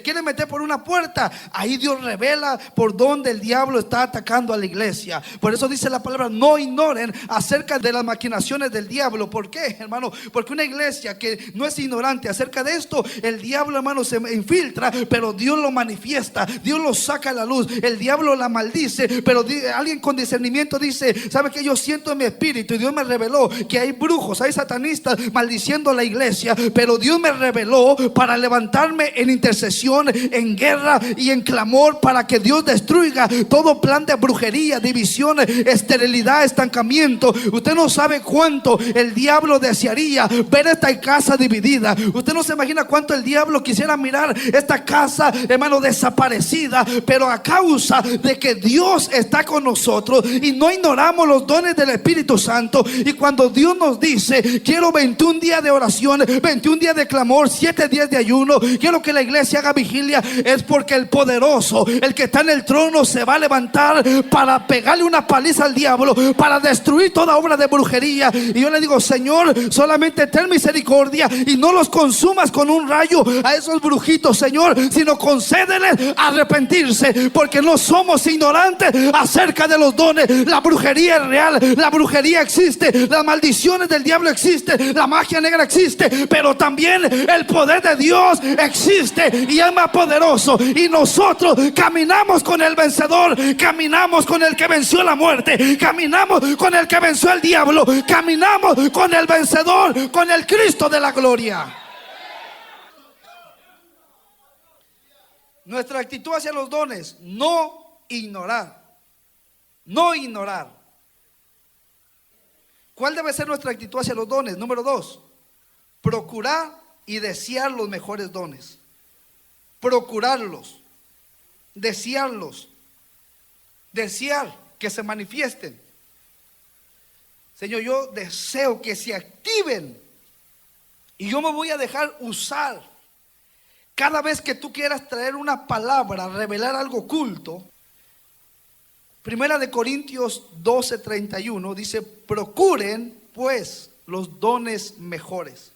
quiere meter por una puerta, ahí Dios revela por dónde el diablo está atacando a la iglesia. Por eso dice la palabra, no ignoren acerca de las maquinaciones del diablo. ¿Por qué, hermano? Porque una iglesia que no es ignorante acerca de esto, el diablo, hermano, se infiltra, pero Dios lo manifiesta, Dios lo saca a la luz. El diablo la maldice, pero alguien con discernimiento dice, ¿sabe qué? Yo siento en mi espíritu y Dios me reveló que hay brujos, hay hay satanistas maldiciendo la iglesia, pero Dios me reveló para levantarme en intercesión, en guerra y en clamor, para que Dios destruya todo plan de brujería, división, esterilidad, estancamiento. Usted no sabe cuánto el diablo desearía ver esta casa dividida. Usted no se imagina cuánto el diablo quisiera mirar esta casa, hermano, desaparecida, pero a causa de que Dios está con nosotros y no ignoramos los dones del Espíritu Santo. Y cuando Dios nos dice: quiero 21 días de oración, 21 días de clamor, 7 días de ayuno, quiero que la iglesia haga vigilia, es porque el poderoso, el que está en el trono, se va a levantar para pegarle una paliza al diablo, para destruir toda obra de brujería. Y yo le digo: Señor, solamente ten misericordia y no los consumas con un rayo a esos brujitos, Señor, sino concédeles arrepentirse, porque no somos ignorantes acerca de los dones. La brujería es real, la brujería existe, las maldiciones del diablo existen, la magia negra existe, pero también el poder de Dios existe y es más poderoso. Y nosotros caminamos con el vencedor, caminamos con el que venció la muerte, caminamos con el que venció el diablo, caminamos con el vencedor, con el Cristo de la gloria. Nuestra actitud hacia los dones: no ignorar. No ignorar. ¿Cuál debe ser nuestra actitud hacia los dones? Número 2, procurar y desear los mejores dones. Procurarlos, desearlos, desear que se manifiesten. Señor, yo deseo que se activen y yo me voy a dejar usar. Cada vez que tú quieras traer una palabra, revelar algo oculto, Primera de Corintios 12:31 dice: procuren pues los dones mejores.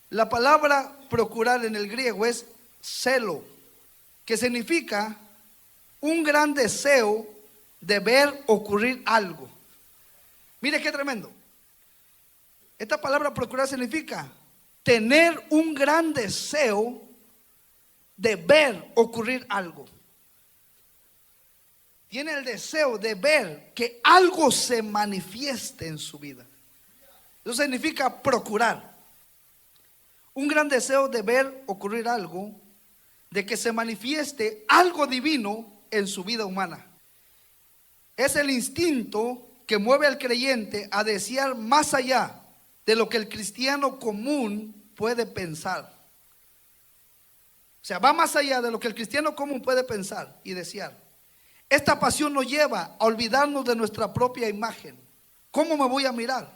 La palabra procurar en el griego es celo, que significa un gran deseo de ver ocurrir algo. Mire qué tremendo. Esta palabra procurar significa tener un gran deseo de ver ocurrir algo. Tiene el deseo de ver que algo se manifieste en su vida. Eso significa procurar. Un gran deseo de ver ocurrir algo, de que se manifieste algo divino en su vida humana. Es el instinto que mueve al creyente a desear más allá de lo que el cristiano común puede pensar. O sea, va más allá de lo que el cristiano común puede pensar y desear. Esta pasión nos lleva a olvidarnos de nuestra propia imagen. ¿Cómo me voy a mirar?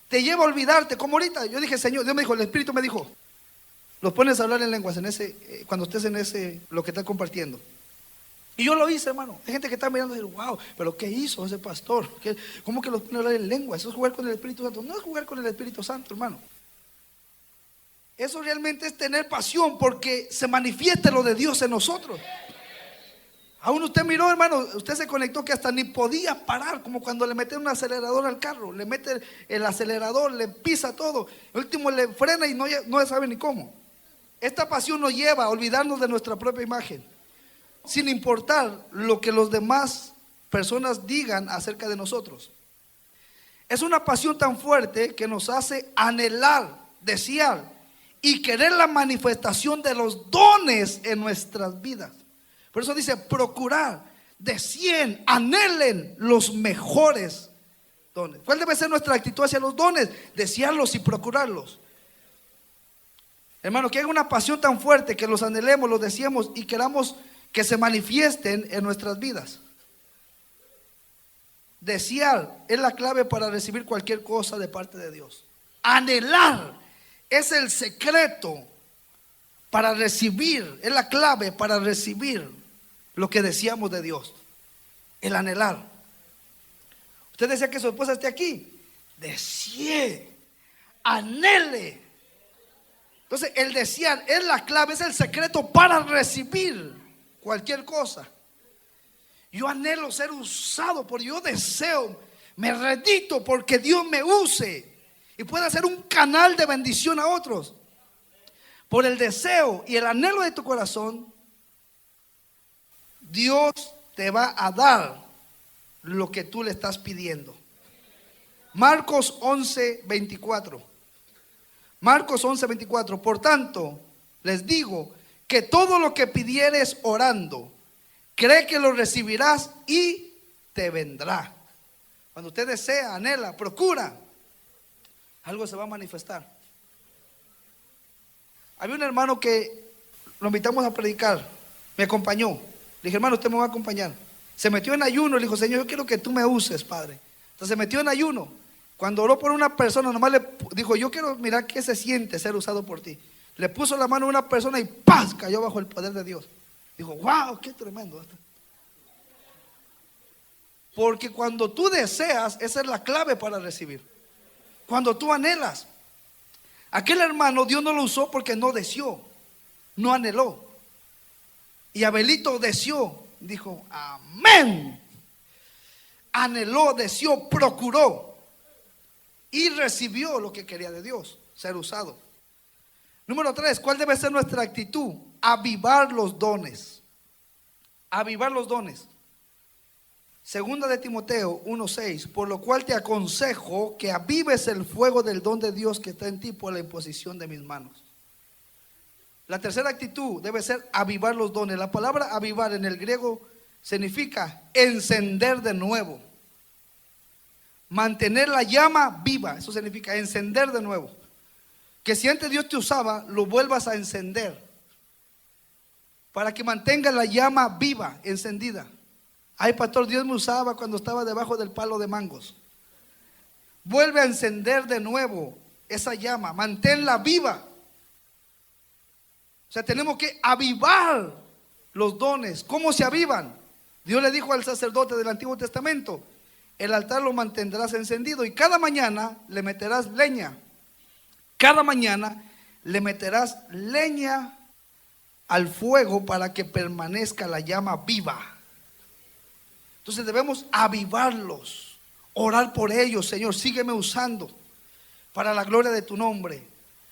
Te lleva a olvidarte, como ahorita yo dije: Señor, Dios me dijo, el Espíritu me dijo, los pones a hablar en lenguas cuando estés en lo que estás compartiendo. Y yo lo hice, hermano. Hay gente que está mirando y dice: wow, pero ¿qué hizo ese pastor? ¿Cómo que los pone a hablar en lenguas? Eso es jugar con el Espíritu Santo. No es jugar con el Espíritu Santo, hermano. Eso realmente es tener pasión porque se manifieste lo de Dios en nosotros. Aún usted miró, hermano, usted se conectó que hasta ni podía parar, como cuando le mete un acelerador al carro, le mete el acelerador, le pisa todo, el último le frena y no sabe ni cómo. Esta pasión nos lleva a olvidarnos de nuestra propia imagen, sin importar lo que los demás personas digan acerca de nosotros. Es una pasión tan fuerte que nos hace anhelar, desear y querer la manifestación de los dones en nuestras vidas. Por eso dice: procurar, deseen, anhelen los mejores dones. ¿Cuál debe ser nuestra actitud hacia los dones? Desearlos y procurarlos. Hermano, que haya una pasión tan fuerte que los anhelemos, los deseemos y queramos que se manifiesten en nuestras vidas. Desear es la clave para recibir cualquier cosa de parte de Dios. Anhelar es el secreto para recibir, es la clave para recibir lo que deseamos de Dios. El anhelar. Usted desea que su esposa esté aquí. Desee, anhele. Entonces el desear es la clave, es el secreto para recibir cualquier cosa. Yo anhelo ser usado, porque yo deseo, me redito porque Dios me use y pueda ser un canal de bendición a otros. Por el deseo y el anhelo de tu corazón, Dios te va a dar lo que tú le estás pidiendo. Marcos 11:24. Marcos 11:24. Por tanto, les digo que todo lo que pidieres orando, cree que lo recibirás y te vendrá. Cuando usted desea, anhela, procura, algo se va a manifestar. Había un hermano que lo invitamos a predicar, me acompañó. Le dije, hermano, usted me va a acompañar. Se metió en ayuno, le dijo, Señor, yo quiero que tú me uses, Padre. Entonces se metió en ayuno. Cuando oró por una persona, nomás le dijo, yo quiero mirar qué se siente ser usado por ti. Le puso la mano a una persona y ¡paz! Cayó bajo el poder de Dios. Dijo, wow, qué tremendo esto. Porque cuando tú deseas, esa es la clave para recibir. Cuando tú anhelas. Aquel hermano Dios no lo usó porque no deseó, no anheló. Y Abelito deseó, dijo, amén. Anheló, deseó, procuró y recibió lo que quería de Dios, ser usado. Número 3, ¿cuál debe ser nuestra actitud? Avivar los dones. Avivar los dones. Segunda de Timoteo 1:6, por lo cual te aconsejo que avives el fuego del don de Dios que está en ti por la imposición de mis manos. La tercera actitud debe ser avivar los dones. La palabra avivar en el griego significa encender de nuevo. Mantener la llama viva, eso significa encender de nuevo. Que si antes Dios te usaba, lo vuelvas a encender. Para que mantenga la llama viva, encendida. Ay, pastor, Dios me usaba cuando estaba debajo del palo de mangos. Vuelve a encender de nuevo esa llama, manténla viva. O sea, tenemos que avivar los dones. ¿Cómo se avivan? Dios le dijo al sacerdote del Antiguo Testamento, el altar lo mantendrás encendido y cada mañana le meterás leña. Cada mañana le meterás leña al fuego para que permanezca la llama viva. Entonces debemos avivarlos, orar por ellos. Señor, sígueme usando para la gloria de tu nombre.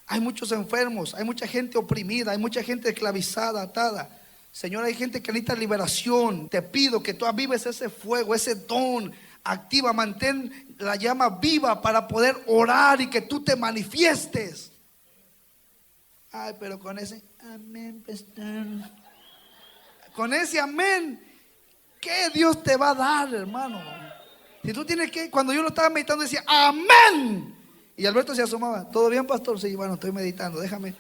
Hay muchos enfermos, hay mucha gente oprimida, hay mucha gente esclavizada, atada. Señor, hay gente que necesita liberación. Te pido que tú avives ese fuego, ese don. Activa, mantén la llama viva para poder orar y que tú te manifiestes. Ay, pero con ese amén, pastor. Con ese amén, ¿qué Dios te va a dar, hermano? Si tú tienes que, cuando yo lo estaba meditando decía, amén. Y Alberto se asomaba, ¿todo bien, pastor? Sí, bueno, estoy meditando, déjame.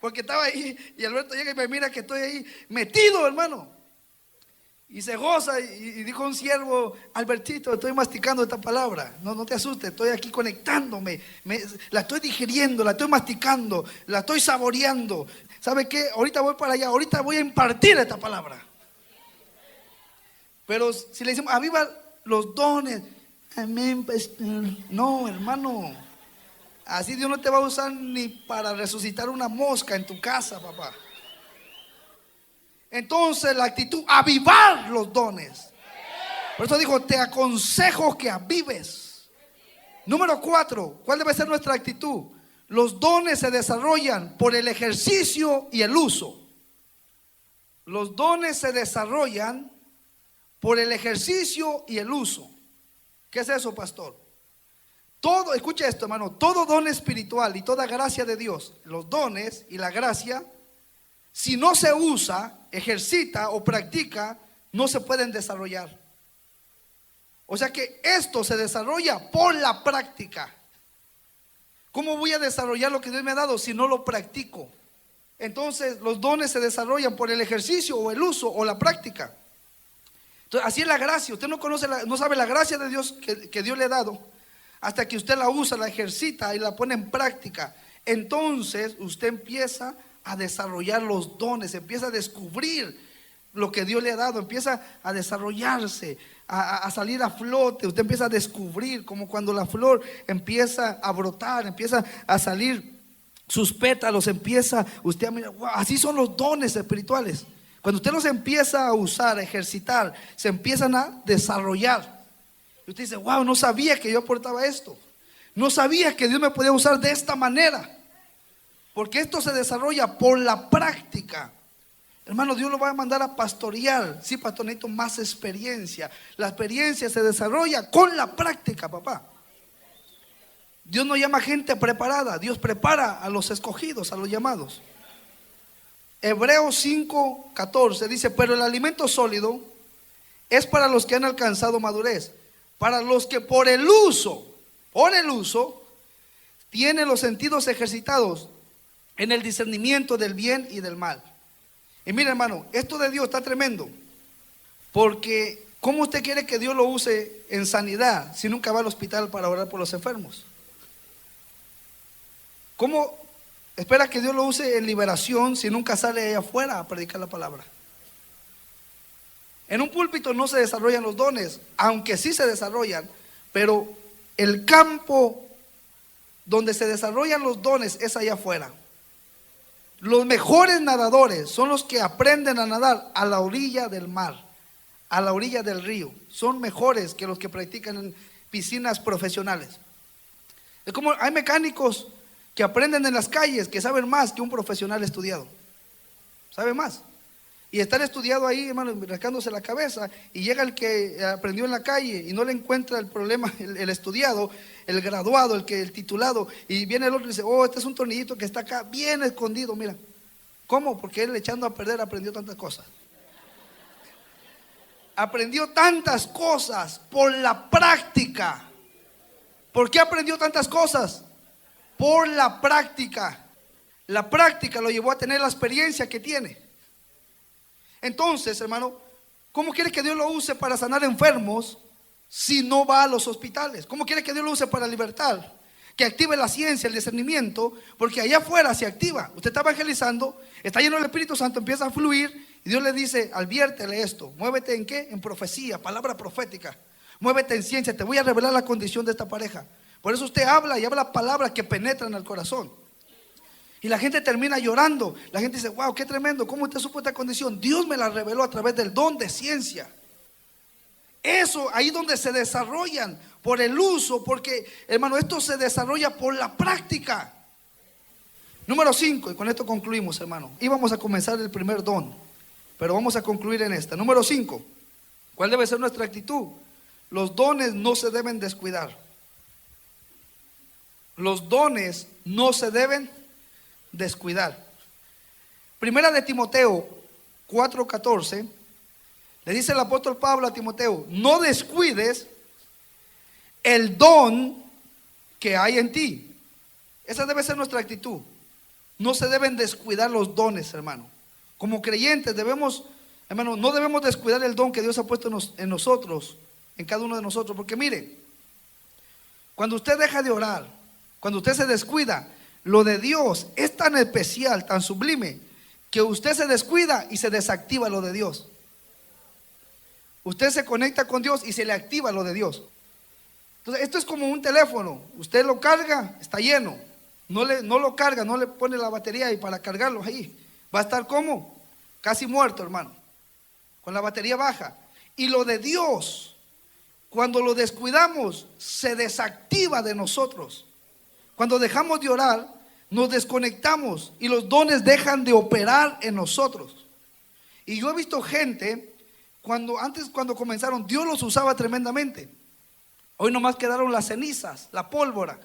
Porque estaba ahí y Alberto llega y me mira que estoy ahí metido, hermano. Y se goza y dijo un siervo, Albertito, estoy masticando esta palabra. No te asustes, estoy aquí conectándome. La estoy digiriendo, la estoy masticando, la estoy saboreando. ¿Sabe qué? Ahorita voy para allá, ahorita voy a impartir esta palabra. Pero si le decimos, aviva los dones, amén, pastor. No, hermano. Así Dios no te va a usar ni para resucitar una mosca en tu casa, papá. Entonces la actitud, avivar los dones. Por eso dijo, te aconsejo que avives. Número 4, ¿cuál debe ser nuestra actitud? Los dones se desarrollan por el ejercicio y el uso. Los dones se desarrollan por el ejercicio y el uso. ¿Qué es eso, pastor? Todo, escucha esto, hermano, todo don espiritual y toda gracia de Dios, los dones y la gracia, si no se usa, ejercita o practica, no se pueden desarrollar. O sea que esto se desarrolla por la práctica. ¿Cómo voy a desarrollar lo que Dios me ha dado si no lo practico? Entonces los dones se desarrollan por el ejercicio o el uso o la práctica. Entonces, así es la gracia. Usted no conoce, no sabe la gracia de Dios que Dios le ha dado hasta que usted la usa, la ejercita y la pone en práctica. Entonces usted empieza a desarrollar los dones, empieza a descubrir lo que Dios le ha dado, empieza a desarrollarse, a salir a flote. Usted empieza a descubrir como cuando la flor empieza a brotar, empieza a salir sus pétalos, empieza usted a mirar, wow, así son los dones espirituales. Cuando usted los empieza a usar, a ejercitar, se empiezan a desarrollar. Y usted dice, wow, no sabía que yo aportaba esto. No sabía que Dios me podía usar de esta manera. Porque esto se desarrolla por la práctica. Hermano, Dios lo va a mandar a pastorear. Sí, pastor, necesito más experiencia. La experiencia se desarrolla con la práctica, papá. Dios no llama gente preparada, Dios prepara a los escogidos, a los llamados. Hebreos 5:14 dice: pero el alimento sólido es para los que han alcanzado madurez, para los que por el uso tienen los sentidos ejercitados en el discernimiento del bien y del mal. Y mira, hermano, esto de Dios está tremendo, porque ¿cómo usted quiere que Dios lo use en sanidad si nunca va al hospital para orar por los enfermos? ¿Cómo espera que Dios lo use en liberación si nunca sale allá afuera a predicar la palabra? En un púlpito no se desarrollan los dones, aunque sí se desarrollan, pero el campo donde se desarrollan los dones es allá afuera. Los mejores nadadores son los que aprenden a nadar a la orilla del mar, a la orilla del río. Son mejores que los que practican en piscinas profesionales. Es como hay mecánicos que aprenden en las calles, que saben más que un profesional estudiado. Sabe más. Y estar estudiado ahí, hermano, rascándose la cabeza, y llega el que aprendió en la calle y no le encuentra el problema, el estudiado, el graduado, el titulado, y viene el otro y dice: oh, este es un tornillito que está acá bien escondido, mira. ¿Cómo? Porque él, echando a perder, aprendió tantas cosas. Aprendió tantas cosas por la práctica. ¿Por qué aprendió tantas cosas? Por la práctica. La práctica lo llevó a tener la experiencia que tiene. Entonces, hermano, ¿cómo quiere que Dios lo use para sanar enfermos si no va a los hospitales? ¿Cómo quiere que Dios lo use para libertar? Que active la ciencia, el discernimiento, porque allá afuera se activa. Usted está evangelizando, está lleno del Espíritu Santo, empieza a fluir, y Dios le dice: adviértele esto, muévete en qué, en profecía, palabra profética, muévete en ciencia, te voy a revelar la condición de esta pareja. Por eso usted habla y habla palabras que penetran al corazón. Y la gente termina llorando. La gente dice: wow, qué tremendo, ¿cómo usted supo esta condición? Dios me la reveló a través del don de ciencia. Eso, ahí donde se desarrollan por el uso, porque, hermano, esto se desarrolla por la práctica. Número 5, y con esto concluimos, hermano. Íbamos a comenzar el primer don, pero vamos a concluir en esta. Número 5, ¿cuál debe ser nuestra actitud? Los dones no se deben descuidar. Los dones no se deben descuidar. Primera de Timoteo 4:14 le dice el apóstol Pablo a Timoteo: no descuides el don que hay en ti. Esa debe ser nuestra actitud. No se deben descuidar los dones, hermano. Como creyentes debemos, hermano, no debemos descuidar el don que Dios ha puesto en nosotros, en cada uno de nosotros. Porque mire, cuando usted deja de orar, cuando usted se descuida, lo de Dios es tan especial, tan sublime, que usted se descuida y se desactiva lo de Dios. Usted se conecta con Dios y se le activa lo de Dios. Entonces, esto es como un teléfono. Usted lo carga, está lleno. No lo carga, no le pone la batería y para cargarlo ahí. Va a estar como casi muerto, hermano, con la batería baja. Y lo de Dios, cuando lo descuidamos, se desactiva de nosotros. Cuando dejamos de orar, nos desconectamos y los dones dejan de operar en nosotros. Y yo he visto gente, cuando comenzaron, Dios los usaba tremendamente. Hoy nomás quedaron las cenizas, la pólvora.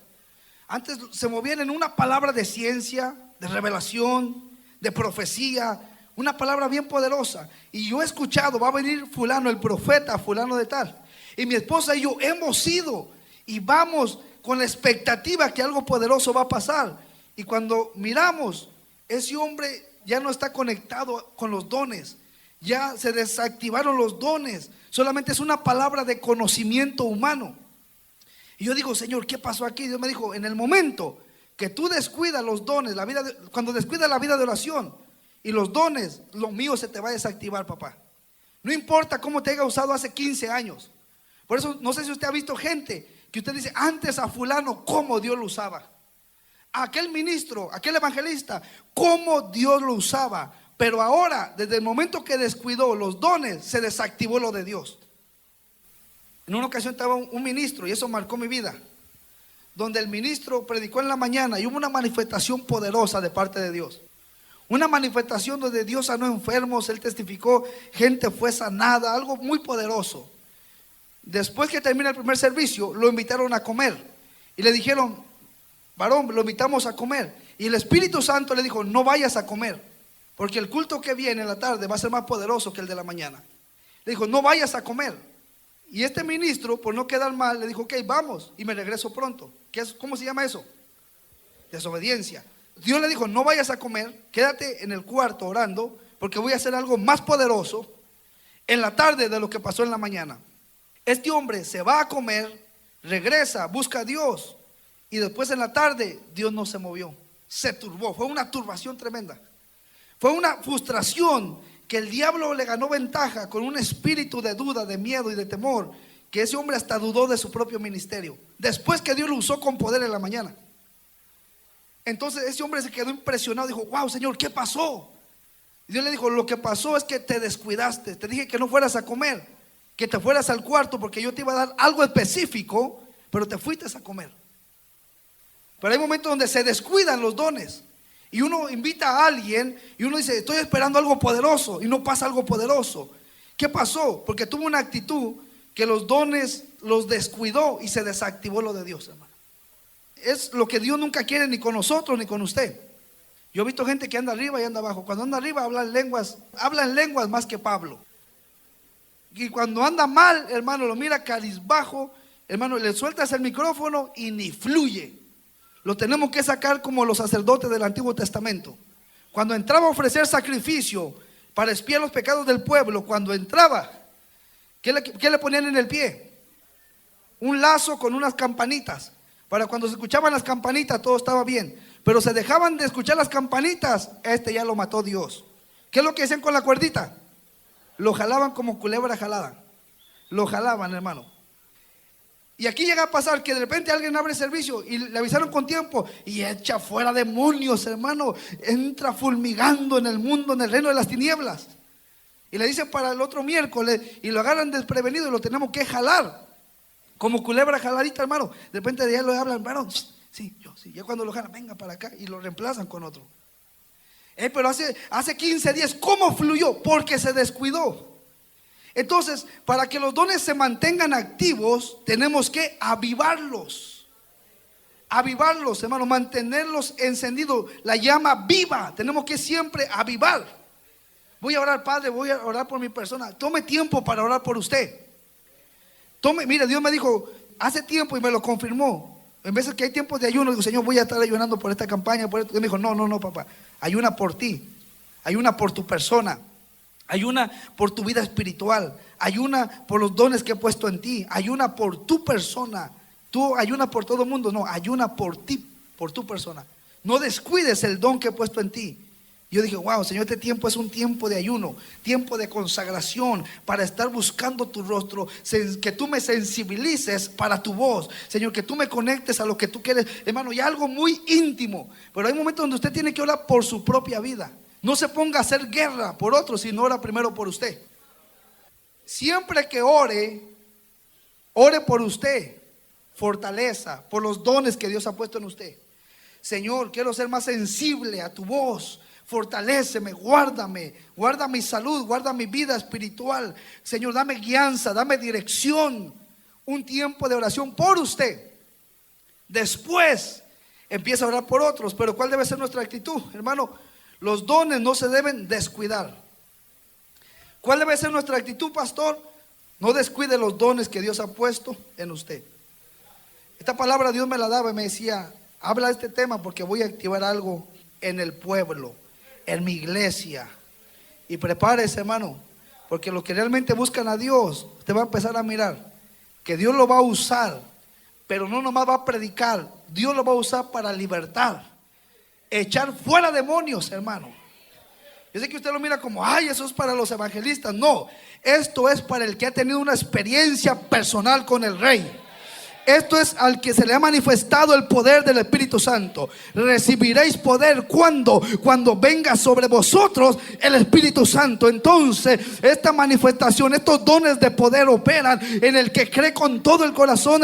Antes se movían en una palabra de ciencia, de revelación, de profecía, una palabra bien poderosa. Y yo he escuchado: va a venir fulano, el profeta, fulano de tal. Y mi esposa y yo hemos ido y vamos con la expectativa que algo poderoso va a pasar. Y cuando miramos, ese hombre ya no está conectado con los dones. Ya se desactivaron los dones. Solamente es una palabra de conocimiento humano. Y yo digo: Señor, ¿qué pasó aquí? Dios me dijo: en el momento que tú descuidas los dones, cuando descuidas la vida de oración y los dones, lo mío se te va a desactivar, papá. No importa cómo te haya usado hace 15 años. Por eso no sé si usted ha visto gente que usted dice: antes a fulano, cómo Dios lo usaba. A aquel ministro, aquel evangelista, cómo Dios lo usaba. Pero ahora, desde el momento que descuidó los dones, se desactivó lo de Dios. En una ocasión estaba un ministro, y eso marcó mi vida, donde el ministro predicó en la mañana y hubo una manifestación poderosa de parte de Dios. Una manifestación donde Dios sanó enfermos, él testificó, gente fue sanada, algo muy poderoso. Después que termina el primer servicio, lo invitaron a comer y le dijeron: varón, lo invitamos a comer. Y el Espíritu Santo le dijo, no vayas a comer, porque el culto que viene en la tarde va a ser más poderoso que el de la mañana. Le dijo, no vayas a comer. Y este ministro, por no quedar mal, le dijo, ok, vamos, y me regreso pronto. ¿Cómo se llama eso? Desobediencia. Dios le dijo, no vayas a comer, quédate en el cuarto orando, porque voy a hacer algo más poderoso en la tarde de lo que pasó en la mañana. Este hombre se va a comer, regresa, busca a Dios, y después en la tarde Dios no se movió, se turbó. Fue una turbación tremenda. Fue una frustración que el diablo le ganó ventaja con un espíritu de duda, de miedo y de temor, que ese hombre hasta dudó de su propio ministerio, después que Dios lo usó con poder en la mañana. Entonces ese hombre se quedó impresionado, dijo, wow, Señor, ¿qué pasó? Y Dios le dijo, lo que pasó es que te descuidaste, te dije que no fueras a comer, que te fueras al cuarto, porque yo te iba a dar algo específico, pero te fuiste a comer. Pero hay momentos donde se descuidan los dones, y uno invita a alguien y uno dice, estoy esperando algo poderoso, y no pasa algo poderoso. ¿Qué pasó? Porque tuvo una actitud que los dones los descuidó y se desactivó lo de Dios, hermano. Es lo que Dios nunca quiere, ni con nosotros ni con usted. Yo he visto gente que anda arriba y anda abajo. Cuando anda arriba habla en lenguas más que Pablo. Y cuando anda mal, hermano, lo mira cabizbajo, hermano, le sueltas el micrófono y ni fluye. Lo tenemos que sacar como los sacerdotes del Antiguo Testamento. Cuando entraba a ofrecer sacrificio para expiar los pecados del pueblo, cuando entraba, ¿qué le ponían en el pie? Un lazo con unas campanitas. Para cuando se escuchaban las campanitas todo estaba bien. Pero se dejaban de escuchar las campanitas, ya lo mató Dios. ¿Qué es lo que hacían con la cuerdita? Lo jalaban como culebra jalada. Lo jalaban, hermano. Y aquí llega a pasar que de repente alguien abre servicio y le avisaron con tiempo y echa fuera demonios, hermano. Entra fulmigando en el mundo, en el reino de las tinieblas. Y le dicen para el otro miércoles y lo agarran desprevenido y lo tenemos que jalar. Como culebra jaladita, hermano. De repente de allá lo hablan, hermano. Sí, yo sí. Ya cuando lo jalan, venga para acá y lo reemplazan con otro. Pero hace 15 días, ¿cómo fluyó? Porque se descuidó. Entonces, para que los dones se mantengan activos, tenemos que avivarlos. Avivarlos, hermano, mantenerlos encendidos. La llama viva, tenemos que siempre avivar. Voy a orar, Padre, voy a orar por mi persona. Tome tiempo para orar por usted. Mire, Dios me dijo hace tiempo y me lo confirmó. En veces que hay tiempos de ayuno, digo, Señor, voy a estar ayunando por esta campaña, por esto. Dios me dijo, no, papá, ayuna por ti, ayuna por tu persona, ayuna por tu vida espiritual, ayuna por los dones que he puesto en ti, ayuna por tu persona. Tú ayuna por todo el mundo, no, ayuna por ti, por tu persona. No descuides el don que he puesto en ti. Yo dije, wow, Señor, este tiempo es un tiempo de ayuno, tiempo de consagración, para estar buscando tu rostro, que tú me sensibilices para tu voz, Señor, que tú me conectes a lo que tú quieres, hermano, y algo muy íntimo. Pero hay momentos donde usted tiene que orar por su propia vida. No se ponga a hacer guerra por otros, sino ora primero por usted. Siempre que ore por usted, fortaleza, por los dones que Dios ha puesto en usted. Señor, quiero ser más sensible a tu voz. Fortaléceme, guarda mi salud, guarda mi vida espiritual. Señor, dame guianza, dame dirección. Un tiempo de oración por usted. Después empieza a orar por otros. Pero ¿cuál debe ser nuestra actitud, hermano? Los dones no se deben descuidar. ¿Cuál debe ser nuestra actitud, pastor? No descuide los dones que Dios ha puesto en usted. Esta palabra Dios me la daba y me decía, habla de este tema porque voy a activar algo en el pueblo, en mi iglesia. Y prepárese, hermano, porque los que realmente buscan a Dios, usted va a empezar a mirar que Dios lo va a usar, pero no nomás va a predicar, Dios lo va a usar para libertar, echar fuera demonios, hermano. Yo sé que usted lo mira como, ay, eso es para los evangelistas. No, esto es para el que ha tenido una experiencia personal con el Rey. Esto es al que se le ha manifestado el poder del Espíritu Santo. Recibiréis poder cuando venga sobre vosotros el Espíritu Santo. Entonces esta manifestación, estos dones de poder operan en el que cree con todo el corazón.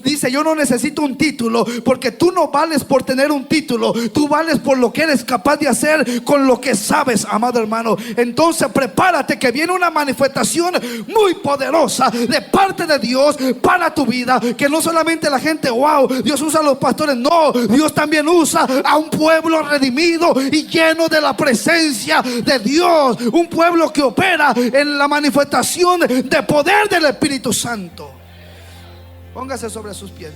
Dice, yo no necesito un título, porque tú no vales por tener un título, tú vales por lo que eres capaz de hacer con lo que sabes, amado hermano. Entonces prepárate, que viene una manifestación muy poderosa de parte de Dios para tu vida, que no solamente la gente, wow, Dios usa a los pastores. No, Dios también usa a un pueblo redimido y lleno de la presencia de Dios. Un pueblo que opera en la manifestación de poder del Espíritu Santo. Póngase sobre sus pies.